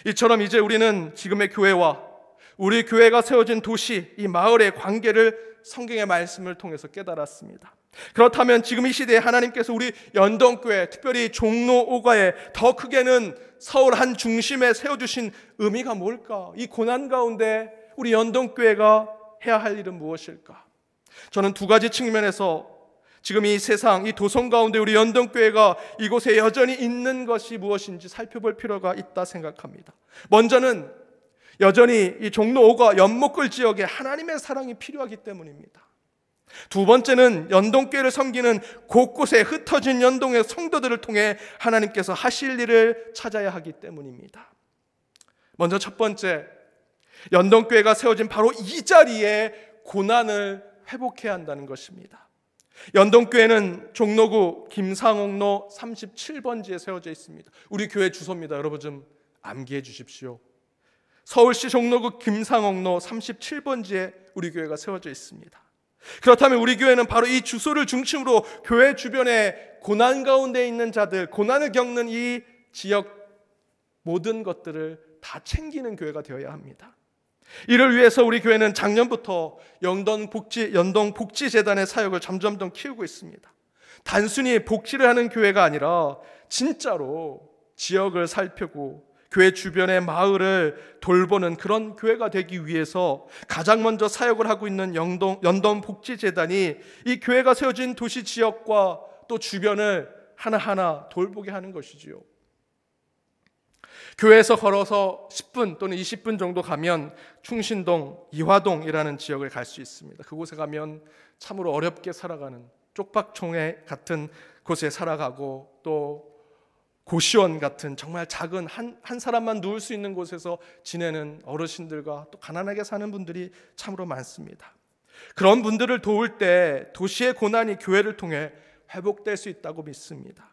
이처럼 이제 우리는 지금의 교회와 우리 교회가 세워진 도시, 이 마을의 관계를 성경의 말씀을 통해서 깨달았습니다. 그렇다면 지금 이 시대에 하나님께서 우리 연동교회, 특별히 종로 5가에 더 크게는 서울 한 중심에 세워주신 의미가 뭘까? 이 고난 가운데 우리 연동교회가 해야 할 일은 무엇일까? 저는 두 가지 측면에서 지금 이 세상, 이 도성 가운데 우리 연동교회가 이곳에 여전히 있는 것이 무엇인지 살펴볼 필요가 있다 생각합니다. 먼저는 여전히 이 종로 5가 연못골 지역에 하나님의 사랑이 필요하기 때문입니다. 두 번째는 연동교회를 섬기는 곳곳에 흩어진 연동의 성도들을 통해 하나님께서 하실 일을 찾아야 하기 때문입니다. 먼저 첫 번째, 연동교회가 세워진 바로 이 자리에 고난을 회복해야 한다는 것입니다. 연동교회는 종로구 김상옥로 37번지에 세워져 있습니다. 우리 교회 주소입니다. 여러분 좀 암기해 주십시오. 서울시 종로구 김상옥로 37번지에 우리 교회가 세워져 있습니다. 그렇다면 우리 교회는 바로 이 주소를 중심으로 교회 주변에 고난 가운데 있는 자들, 고난을 겪는 이 지역 모든 것들을 다 챙기는 교회가 되어야 합니다. 이를 위해서 우리 교회는 작년부터 연동복지재단의 사역을 점점 더 키우고 있습니다. 단순히 복지를 하는 교회가 아니라 진짜로 지역을 살피고 교회 주변의 마을을 돌보는 그런 교회가 되기 위해서 가장 먼저 사역을 하고 있는 연동복지재단이 이 교회가 세워진 도시 지역과 또 주변을 하나하나 돌보게 하는 것이지요. 교회에서 걸어서 10분 또는 20분 정도 가면 충신동, 이화동이라는 지역을 갈 수 있습니다. 그곳에 가면 참으로 어렵게 살아가는 쪽박촌에 같은 곳에 살아가고 또 고시원 같은 정말 작은 한 사람만 누울 수 있는 곳에서 지내는 어르신들과 또 가난하게 사는 분들이 참으로 많습니다. 그런 분들을 도울 때 도시의 고난이 교회를 통해 회복될 수 있다고 믿습니다.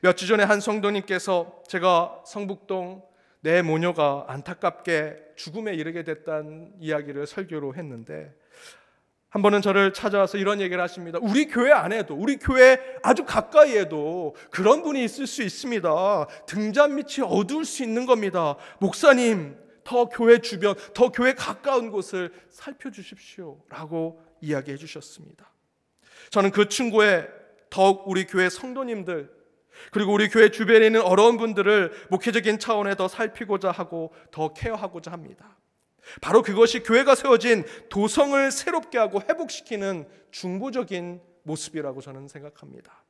몇 주 전에 한 성도님께서 제가 성북동 내 모녀가 안타깝게 죽음에 이르게 됐다는 이야기를 설교로 했는데 한 번은 저를 찾아와서 이런 얘기를 하십니다. 우리 교회 안에도, 우리 교회 아주 가까이에도 그런 분이 있을 수 있습니다. 등잔 밑이 어두울 수 있는 겁니다. 목사님, 더 교회 주변, 더 교회 가까운 곳을 살펴주십시오 라고 이야기해 주셨습니다. 저는 그 충고에 더욱 우리 교회 성도님들 그리고 우리 교회 주변에 있는 어려운 분들을 목회적인 차원에 더 살피고자 하고 더 케어하고자 합니다. 바로 그것이 교회가 세워진 도성을 새롭게 하고 회복시키는 중보적인 모습이라고 저는 생각합니다.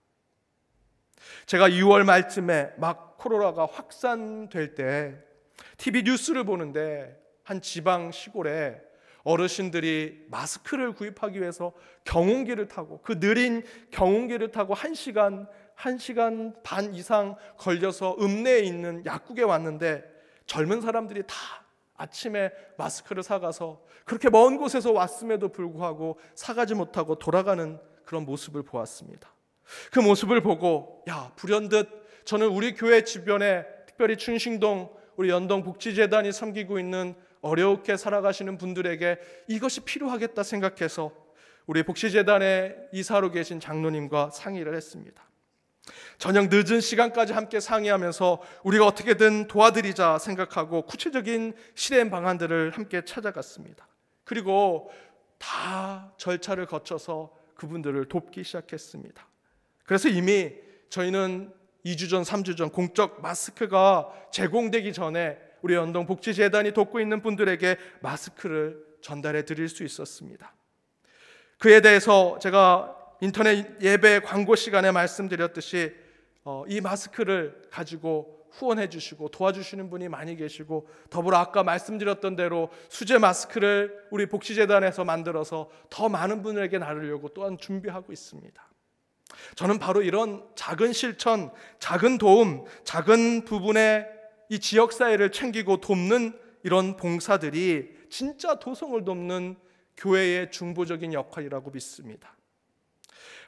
제가 2월 말쯤에 막 코로나가 확산될 때 TV 뉴스를 보는데 한 지방 시골에 어르신들이 마스크를 구입하기 위해서 경운기를 타고 그 느린 경운기를 타고 1시간 반 이상 걸려서 읍내에 있는 약국에 왔는데 젊은 사람들이 다 아침에 마스크를 사가서 그렇게 먼 곳에서 왔음에도 불구하고 사가지 못하고 돌아가는 그런 모습을 보았습니다. 그 모습을 보고 불현듯 저는 우리 교회 주변에 특별히 충신동 우리 연동복지재단이 섬기고 있는 어렵게 살아가시는 분들에게 이것이 필요하겠다 생각해서 우리 복지재단에 이사로 계신 장로님과 상의를 했습니다. 저녁 늦은 시간까지 함께 상의하면서 우리가 어떻게든 도와드리자 생각하고 구체적인 실행 방안들을 함께 찾아갔습니다. 그리고 다 절차를 거쳐서 그분들을 돕기 시작했습니다. 그래서 이미 저희는 2주 전, 3주 전 공적 마스크가 제공되기 전에 우리 연동복지재단이 돕고 있는 분들에게 마스크를 전달해 드릴 수 있었습니다. 그에 대해서 제가 인터넷 예배 광고 시간에 말씀드렸듯이 이 마스크를 가지고 후원해 주시고 도와주시는 분이 많이 계시고 더불어 아까 말씀드렸던 대로 수제 마스크를 우리 복지재단에서 만들어서 더 많은 분에게 나누려고 또한 준비하고 있습니다. 저는 바로 이런 작은 실천, 작은 도움, 작은 부분에 이 지역사회를 챙기고 돕는 이런 봉사들이 진짜 도성을 돕는 교회의 중보적인 역할이라고 믿습니다.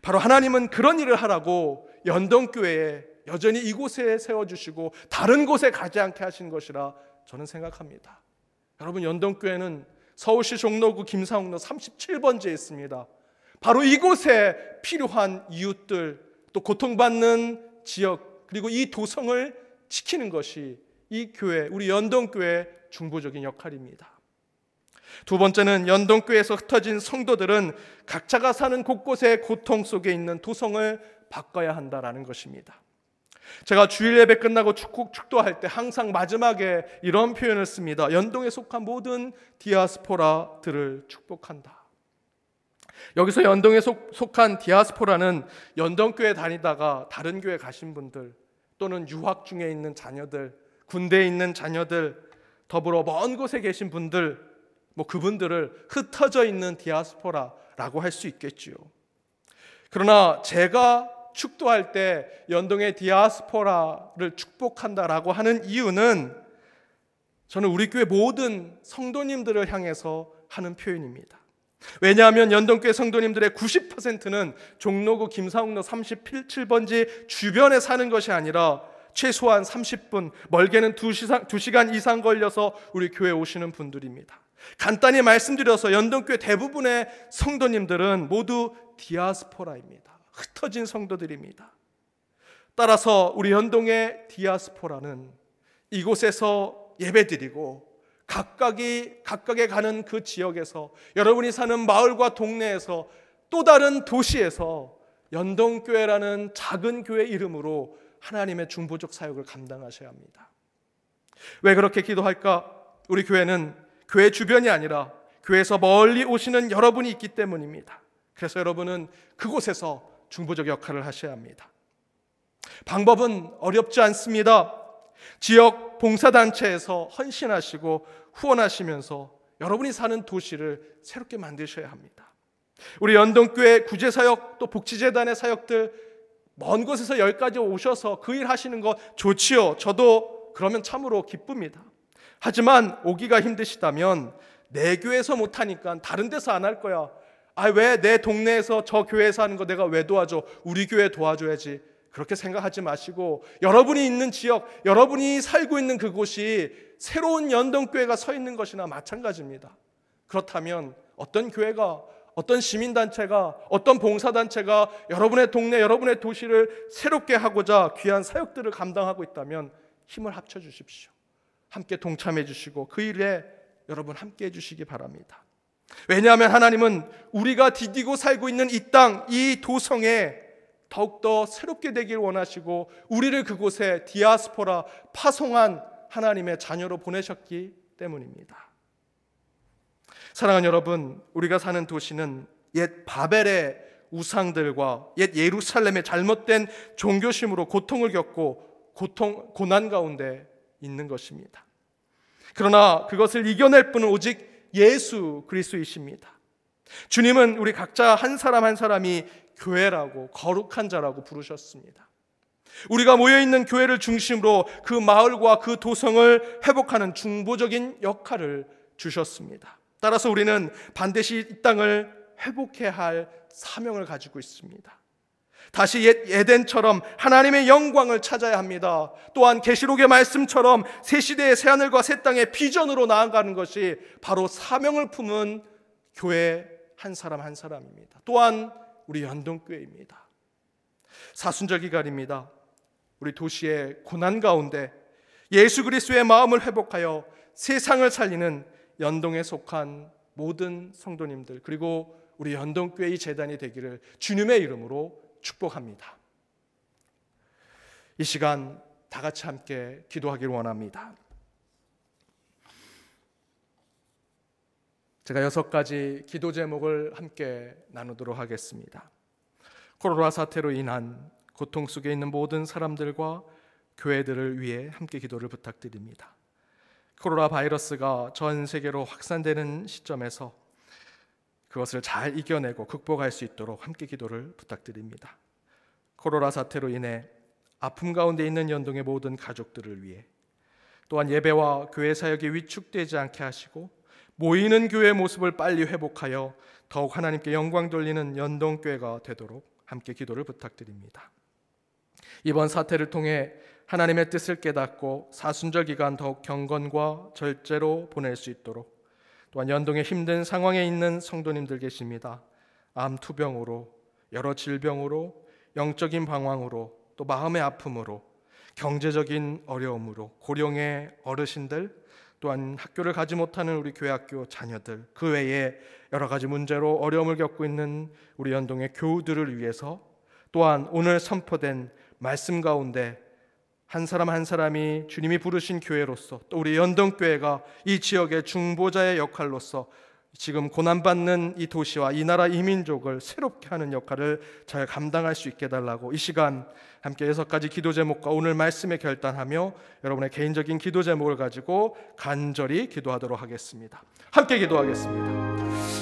바로 하나님은 그런 일을 하라고 연동교회에 여전히 이곳에 세워주시고 다른 곳에 가지 않게 하신 것이라 저는 생각합니다. 여러분, 연동교회는 서울시 종로구 김상옥로 37번지에 있습니다. 바로 이곳에 필요한 이웃들, 또 고통받는 지역, 그리고 이 도성을 지키는 것이 이 교회, 우리 연동교회의 중보적인 역할입니다. 두 번째는 연동교회에서 흩어진 성도들은 각자가 사는 곳곳의 고통 속에 있는 도성을 바꿔야 한다라는 것입니다. 제가 주일 예배 끝나고 축도할 때 항상 마지막에 이런 표현을 씁니다. 연동에 속한 모든 디아스포라들을 축복한다. 여기서 연동에 속한 디아스포라는 연동교회 다니다가 다른 교회 가신 분들, 또는 유학 중에 있는 자녀들, 군대에 있는 자녀들, 더불어 먼 곳에 계신 분들, 그분들을 흩어져 있는 디아스포라라고 할 수 있겠지요. 그러나 제가 축도할 때 연동의 디아스포라를 축복한다라고 하는 이유는 저는 우리 교회 모든 성도님들을 향해서 하는 표현입니다. 왜냐하면 연동교회 성도님들의 90%는 종로구 김사옥로 37번지 주변에 사는 것이 아니라 최소한 30분, 멀게는 2시간 이상 걸려서 우리 교회에 오시는 분들입니다. 간단히 말씀드려서 연동교회 대부분의 성도님들은 모두 디아스포라입니다. 흩어진 성도들입니다. 따라서 우리 연동의 디아스포라는 이곳에서 예배드리고 각각에 가는 그 지역에서, 여러분이 사는 마을과 동네에서, 또 다른 도시에서 연동교회라는 작은 교회 이름으로 하나님의 중보적 사역을 감당하셔야 합니다. 왜 그렇게 기도할까? 우리 교회는 교회 주변이 아니라 교회에서 멀리 오시는 여러분이 있기 때문입니다. 그래서 여러분은 그곳에서 중보적 역할을 하셔야 합니다. 방법은 어렵지 않습니다. 지역 봉사단체에서 헌신하시고 후원하시면서 여러분이 사는 도시를 새롭게 만드셔야 합니다. 우리 연동교회 구제사역 또 복지재단의 사역들 먼 곳에서 여기까지 오셔서 그 일 하시는 거 좋지요. 저도 그러면 참으로 기쁩니다. 하지만 오기가 힘드시다면 내 교회에서 못하니까 다른 데서 안 할 거야. 왜 내 동네에서 저 교회에서 하는 거 내가 왜 도와줘? 우리 교회 도와줘야지. 그렇게 생각하지 마시고 여러분이 있는 지역, 여러분이 살고 있는 그곳이 새로운 연동교회가 서 있는 것이나 마찬가지입니다. 그렇다면 어떤 교회가, 어떤 시민단체가, 어떤 봉사단체가 여러분의 동네, 여러분의 도시를 새롭게 하고자 귀한 사역들을 감당하고 있다면 힘을 합쳐주십시오. 함께 동참해 주시고 그 일에 여러분 함께 해주시기 바랍니다. 왜냐하면 하나님은 우리가 디디고 살고 있는 이 땅, 이 도성에 더욱더 새롭게 되길 원하시고 우리를 그곳에 디아스포라, 파송한 하나님의 자녀로 보내셨기 때문입니다. 사랑하는 여러분, 우리가 사는 도시는 옛 바벨의 우상들과 옛 예루살렘의 잘못된 종교심으로 고통을 겪고 고난 가운데 있는 것입니다. 그러나 그것을 이겨낼 분은 오직 예수 그리스도이십니다. 주님은 우리 각자 한 사람 한 사람이 교회라고, 거룩한 자라고 부르셨습니다. 우리가 모여있는 교회를 중심으로 그 마을과 그 도성을 회복하는 중보적인 역할을 주셨습니다. 따라서 우리는 반드시 이 땅을 회복해야 할 사명을 가지고 있습니다. 다시 옛 에덴처럼 하나님의 영광을 찾아야 합니다. 또한 계시록의 말씀처럼 새 시대의 새 하늘과 새 땅의 비전으로 나아가는 것이 바로 사명을 품은 교회 한 사람 한 사람입니다. 또한 우리 연동교회입니다. 사순절 기간입니다. 우리 도시의 고난 가운데 예수 그리스도의 마음을 회복하여 세상을 살리는 연동에 속한 모든 성도님들, 그리고 우리 연동교회의 재단이 되기를 주님의 이름으로 축복합니다. 이 시간 다 같이 함께 기도하기를 원합니다. 제가 6가지 기도 제목을 함께 나누도록 하겠습니다. 코로나 사태로 인한 고통 속에 있는 모든 사람들과 교회들을 위해 함께 기도를 부탁드립니다. 코로나 바이러스가 전 세계로 확산되는 시점에서 그것을 잘 이겨내고 극복할 수 있도록 함께 기도를 부탁드립니다. 코로나 사태로 인해 아픔 가운데 있는 연동의 모든 가족들을 위해, 또한 예배와 교회 사역이 위축되지 않게 하시고 모이는 교회의 모습을 빨리 회복하여 더욱 하나님께 영광 돌리는 연동교회가 되도록 함께 기도를 부탁드립니다. 이번 사태를 통해 하나님의 뜻을 깨닫고 사순절 기간 더욱 경건과 절제로 보낼 수 있도록, 또한 연동의 힘든 상황에 있는 성도님들 계십니다. 암 투병으로, 여러 질병으로, 영적인 방황으로, 또 마음의 아픔으로, 경제적인 어려움으로, 고령의 어르신들, 또한 학교를 가지 못하는 우리 교회학교 자녀들, 그 외에 여러 가지 문제로 어려움을 겪고 있는 우리 연동의 교우들을 위해서, 또한 오늘 선포된 말씀 가운데 한 사람 한 사람이 주님이 부르신 교회로서, 또 우리 연동교회가 이 지역의 중보자의 역할로서 지금 고난받는 이 도시와 이 나라 이 민족을 새롭게 하는 역할을 잘 감당할 수 있게 해달라고 이 시간 함께 6가지 기도 제목과 오늘 말씀에 결단하며 여러분의 개인적인 기도 제목을 가지고 간절히 기도하도록 하겠습니다. 함께 기도하겠습니다.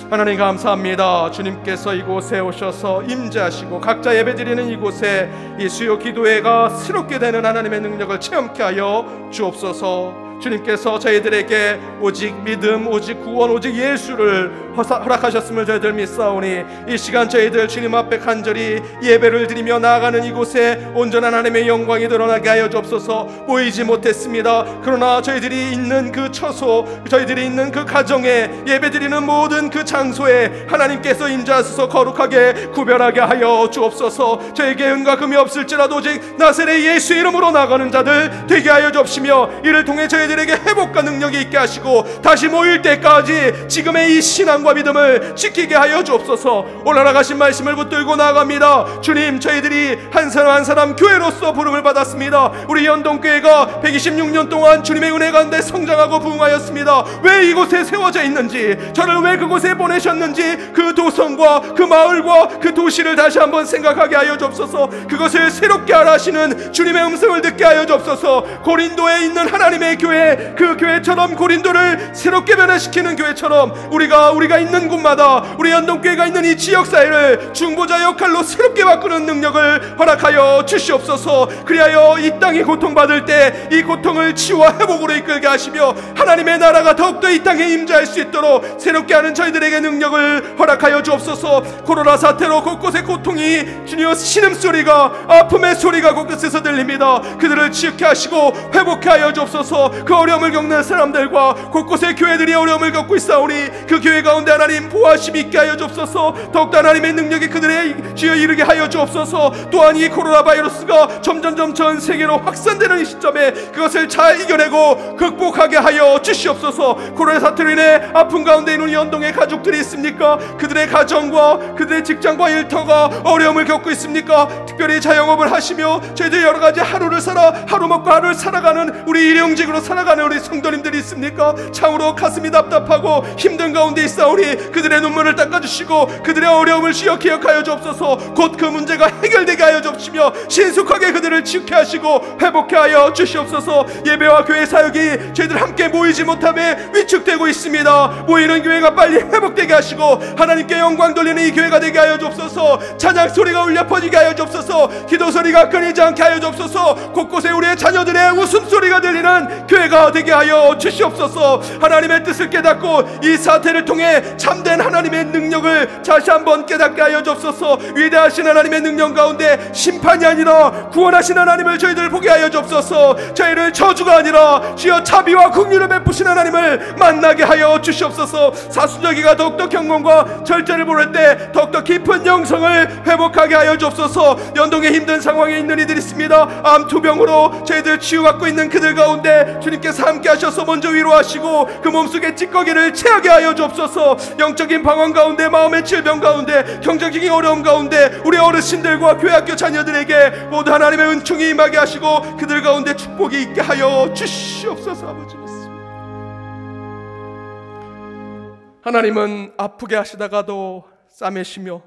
하나님 감사합니다. 주님께서 이곳에 오셔서 임재하시고 각자 예배드리는 이곳에 이 수요 기도회가 새롭게 되는 하나님의 능력을 체험케 하여 주옵소서. 주님께서 저희들에게 오직 믿음, 오직 구원, 오직 예수를 허락하셨음을 저희들 믿사오니 이 시간 저희들 주님 앞에 간절히 예배를 드리며 나아가는 이곳에 온전한 하나님의 영광이 드러나게 하여 주옵소서. 보이지 못했습니다. 그러나 저희들이 있는 그 처소, 저희들이 있는 그 가정에, 예배드리는 모든 그 장소에 하나님께서 임재하셔서 거룩하게 구별하게 하여 주옵소서. 저에게 은과 금이 없을지라도 오직 나사렛 예수 이름으로 나가는 자들 되게 하여 주옵시며, 이를 통해 저희들에게 회복과 능력이 있게 하시고 다시 모일 때까지 지금의 이 신앙과 믿음을 지키게 하여 주옵소서. 오늘 나가신 말씀을 붙들고 나아갑니다. 주님, 저희들이 한 사람 한 사람 교회로서 부름을 받았습니다. 우리 연동교회가 126년 동안 주님의 은혜 가운데 성장하고 부흥하였습니다. 왜 이곳에 세워져 있는지, 저를 왜 그곳에 보내셨는지, 그 도성과 그 마을과 그 도시를 다시 한번 생각하게 하여 주옵소서. 그것을 새롭게 하시는 주님의 음성을 듣게 하여 주옵소서. 고린도에 있는 하나님의 교회, 그 교회처럼 고린도를 새롭게 변화시키는 교회처럼 우리가 있는 곳마다, 우리 연동교회가 있는 이 지역사회를 중보자 역할로 새롭게 바꾸는 능력을 허락하여 주시옵소서. 그리하여 이 땅이 고통받을 때 이 고통을 치유와 회복으로 이끌게 하시며 하나님의 나라가 더욱더 이 땅에 임재할 수 있도록 새롭게 하는 저희들에게 능력을 허락하여 주옵소서. 코로나 사태로 곳곳에 고통이, 주여 신음소리가, 아픔의 소리가 곳곳에서 들립니다. 그들을 치유케 하시고 회복케 하여 주옵소서. 그 어려움을 겪는 사람들과 곳곳에 교회들이 어려움을 겪고 있사오니 그 교회 가운데 하나님 보호하심이 있게 하여 주옵소서. 더욱더 하나님의 능력이 그들의 주여 이르게 하여 주옵소서. 또한 이 코로나 바이러스가 점점점 전 세계로 확산되는 이 시점에 그것을 잘 이겨내고 극복하게 하여 주시옵소서. 코로나 사태로 인해 아픔 가운데 있는 연동의 가족들이 있습니까? 그들의 가정과 그들의 직장과 일터가 어려움을 겪고 있습니까? 특별히 자영업을 하시며 저희들 여러가지 하루를 살아, 하루 먹고 하루를 살아가는 우리 일용직으로 살아가는 우리 성도님들이 있습니까? 참으로 가슴이 답답하고 힘든 가운데 있사오니 그들의 눈물을 닦아주시고 그들의 어려움을 주여 기억하여 주옵소서. 곧 그 문제가 해결되게 하여 주옵시며 신속하게 그들을 치유케 하시고 회복케 하여 주시옵소서. 예배와 교회 사역이 저희들 함께 모이지 못함에 위축되고 있습니다. 모이는 교회가 빨리 회복되게 하시고 하나님께 영광 돌리는 이 교회가 되게 하여 주옵소서. 찬양 소리가 울려 퍼지게 하여 주옵소서. 기도 소리가 끊이지 않게 하여 주옵소서. 곳곳에 우리의 자녀들의 웃음소리가 들리는 교회가 되게 하여 주시옵소서. 하나님의 뜻을 깨닫고 이 사태를 통해 참된 하나님의 능력을 다시 한번 깨닫게 하여 주옵소서. 위대하신 하나님의 능력 가운데 심판이 아니라 구원하신 하나님을 저희들 보게 하여 주옵소서. 저희를 저주가 아니라 주여 자비와 긍휼을 베푸신 하나님을 만나게 하여 주시옵소서. 사순절기가 더욱더 경건과 절제를 보낼 때 더욱더 깊은 영성을 회복하게 하여 주옵소서. 연동에 힘든 상황에 있는 이들이 있습니다. 암 투병으로 저희들 치유받고 있는 그들 가운데 주님께서 함께 하셔서 먼저 위로하시고 그 몸속에 찌꺼기를 체하게 하여 주옵소서. 영적인 방황 가운데, 마음의 질병 가운데, 경제적인 어려움 가운데 우리 어르신들과 교회학교 자녀들에게 모두 하나님의 은총이 임하게 하시고 그들 가운데 축복이 있게 하여 주시옵소서. 아버지 믿습니다. 하나님은 아프게 하시다가도 싸매시며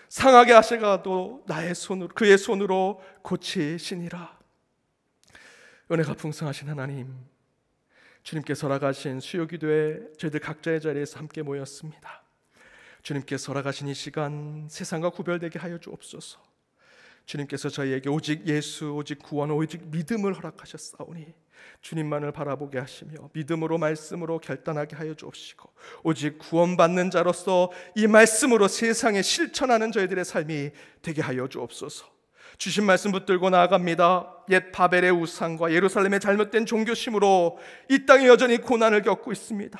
상하게 하시다가도 나의 손으로, 그의 손으로 고치시니라. 은혜가 풍성하신 하나님, 주님께서 허락하신 수요기도에 저희들 각자의 자리에서 함께 모였습니다. 주님께서 허락하신 이 시간 세상과 구별되게 하여 주옵소서. 주님께서 저희에게 오직 예수, 오직 구원, 오직 믿음을 허락하셨사오니 주님만을 바라보게 하시며 믿음으로 말씀으로 결단하게 하여 주옵시고 오직 구원받는 자로서 이 말씀으로 세상에 실천하는 저희들의 삶이 되게 하여 주옵소서. 주신 말씀 붙들고 나아갑니다. 옛 바벨의 우상과 예루살렘의 잘못된 종교심으로 이 땅이 여전히 고난을 겪고 있습니다.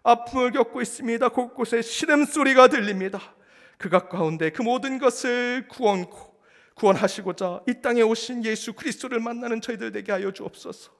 아픔을 겪고 있습니다. 곳곳에 신음소리가 들립니다. 그 가운데 그 모든 것을 구원하시고자 이 땅에 오신 예수 그리스도를 만나는 저희들 되게 하여 주옵소서.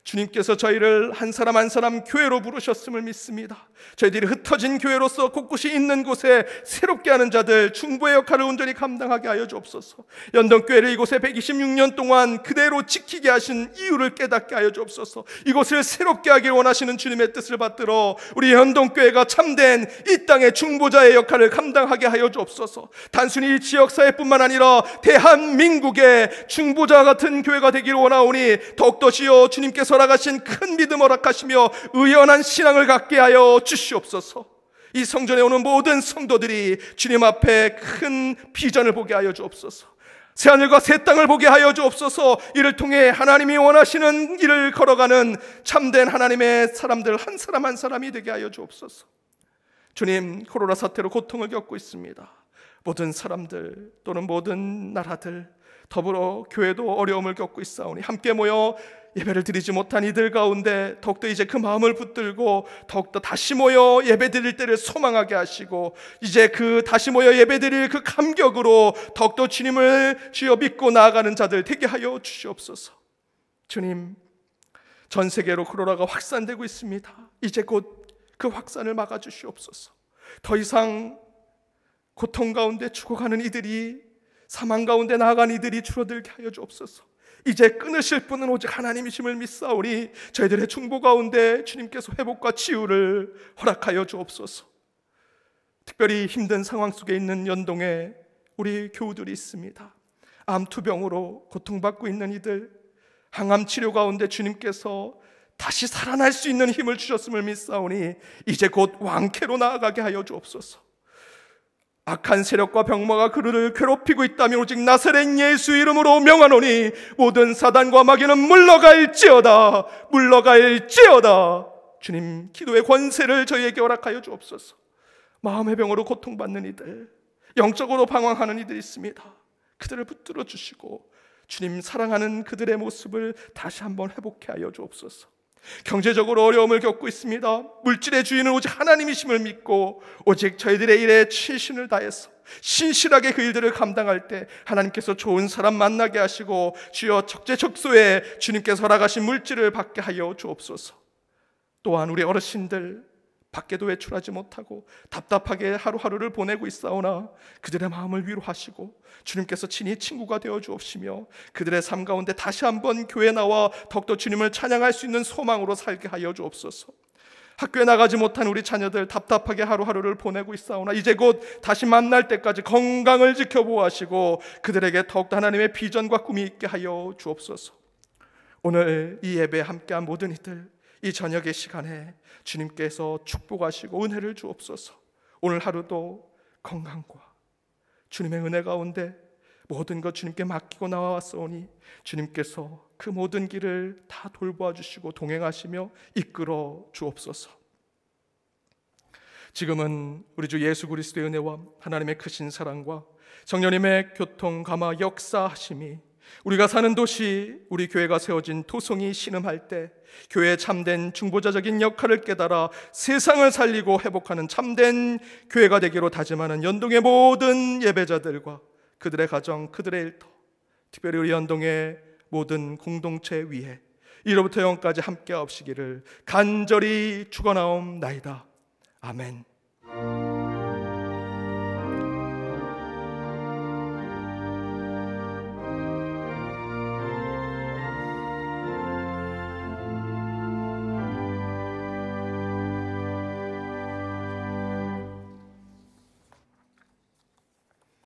주님께서 저희를 한 사람 한 사람 교회로 부르셨음을 믿습니다. 저희들이 흩어진 교회로서 곳곳이 있는 곳에 새롭게 하는 자들, 중보의 역할을 온전히 감당하게 하여 주옵소서. 연동교회를 이곳에 126년 동안 그대로 지키게 하신 이유를 깨닫게 하여 주옵소서. 이곳을 새롭게 하길 원하시는 주님의 뜻을 받들어 우리 연동교회가 참된 이 땅의 중보자의 역할을 감당하게 하여 주옵소서. 단순히 지역사회뿐만 아니라 대한민국의 중보자 같은 교회가 되기를 원하오니 더욱더 주여 주님께서 허락하신 큰 믿음 허락하시며 의연한 신앙을 갖게 하여 주시옵소서. 이 성전에 오는 모든 성도들이 주님 앞에 큰 비전을 보게 하여 주옵소서. 새하늘과 새 땅을 보게 하여 주옵소서. 이를 통해 하나님이 원하시는 길을 걸어가는 참된 하나님의 사람들 한 사람 한 사람이 되게 하여 주옵소서. 주님, 코로나 사태로 고통을 겪고 있습니다. 모든 사람들 또는 모든 나라들, 더불어 교회도 어려움을 겪고 있사오니 함께 모여 예배를 드리지 못한 이들 가운데 더욱더 이제 그 마음을 붙들고 더욱더 다시 모여 예배 드릴 때를 소망하게 하시고, 이제 그 다시 모여 예배 드릴 그 감격으로 더욱더 주님을 주여 믿고 나아가는 자들 되게 하여 주시옵소서. 주님, 전 세계로 코로나가 확산되고 있습니다. 이제 곧 그 확산을 막아 주시옵소서. 더 이상 고통 가운데 죽어가는 이들이, 사망 가운데 나아간 이들이 줄어들게 하여 주옵소서. 이제 끊으실 분은 오직 하나님이심을 믿사오니 저희들의 중보 가운데 주님께서 회복과 치유를 허락하여 주옵소서. 특별히 힘든 상황 속에 있는 연동에 우리 교우들이 있습니다. 암투병으로 고통받고 있는 이들, 항암 치료 가운데 주님께서 다시 살아날 수 있는 힘을 주셨음을 믿사오니 이제 곧 왕쾌로 나아가게 하여 주옵소서. 악한 세력과 병마가 그를 괴롭히고 있다면 오직 나사렛 예수 이름으로 명하노니 모든 사단과 마귀는 물러갈지어다, 물러갈지어다. 주님, 기도의 권세를 저희에게 허락하여 주옵소서. 마음의 병으로 고통받는 이들, 영적으로 방황하는 이들이 있습니다. 그들을 붙들어 주시고 주님 사랑하는 그들의 모습을 다시 한번 회복해 하여 주옵소서. 경제적으로 어려움을 겪고 있습니다. 물질의 주인은 오직 하나님이심을 믿고 오직 저희들의 일에 최신을 다해서 신실하게 그 일들을 감당할 때 하나님께서 좋은 사람 만나게 하시고 주여 적재적소에 주님께서 허락하신 물질을 받게 하여 주옵소서. 또한 우리 어르신들 밖에도 외출하지 못하고 답답하게 하루하루를 보내고 있사오나 그들의 마음을 위로하시고 주님께서 친히 친구가 되어 주옵시며 그들의 삶 가운데 다시 한번 교회에 나와 더욱더 주님을 찬양할 수 있는 소망으로 살게 하여 주옵소서. 학교에 나가지 못한 우리 자녀들 답답하게 하루하루를 보내고 있사오나 이제 곧 다시 만날 때까지 건강을 지켜보호하시고 그들에게 더욱더 하나님의 비전과 꿈이 있게 하여 주옵소서. 오늘 이 예배에 함께한 모든 이들, 이 저녁의 시간에 주님께서 축복하시고 은혜를 주옵소서. 오늘 하루도 건강과 주님의 은혜 가운데 모든 것 주님께 맡기고 나와왔사오니 주님께서 그 모든 길을 다 돌보아 주시고 동행하시며 이끌어 주옵소서. 지금은 우리 주 예수 그리스도의 은혜와 하나님의 크신 사랑과 성령님의 교통 감화 역사하심이 우리가 사는 도시, 우리 교회가 세워진 토성이 신음할 때 교회의 참된 중보자적인 역할을 깨달아 세상을 살리고 회복하는 참된 교회가 되기로 다짐하는 연동의 모든 예배자들과 그들의 가정, 그들의 일터, 특별히 우리 연동의 모든 공동체 위에 이로부터 영까지 함께 하옵시기를 간절히 축원하옵나이다. 아멘.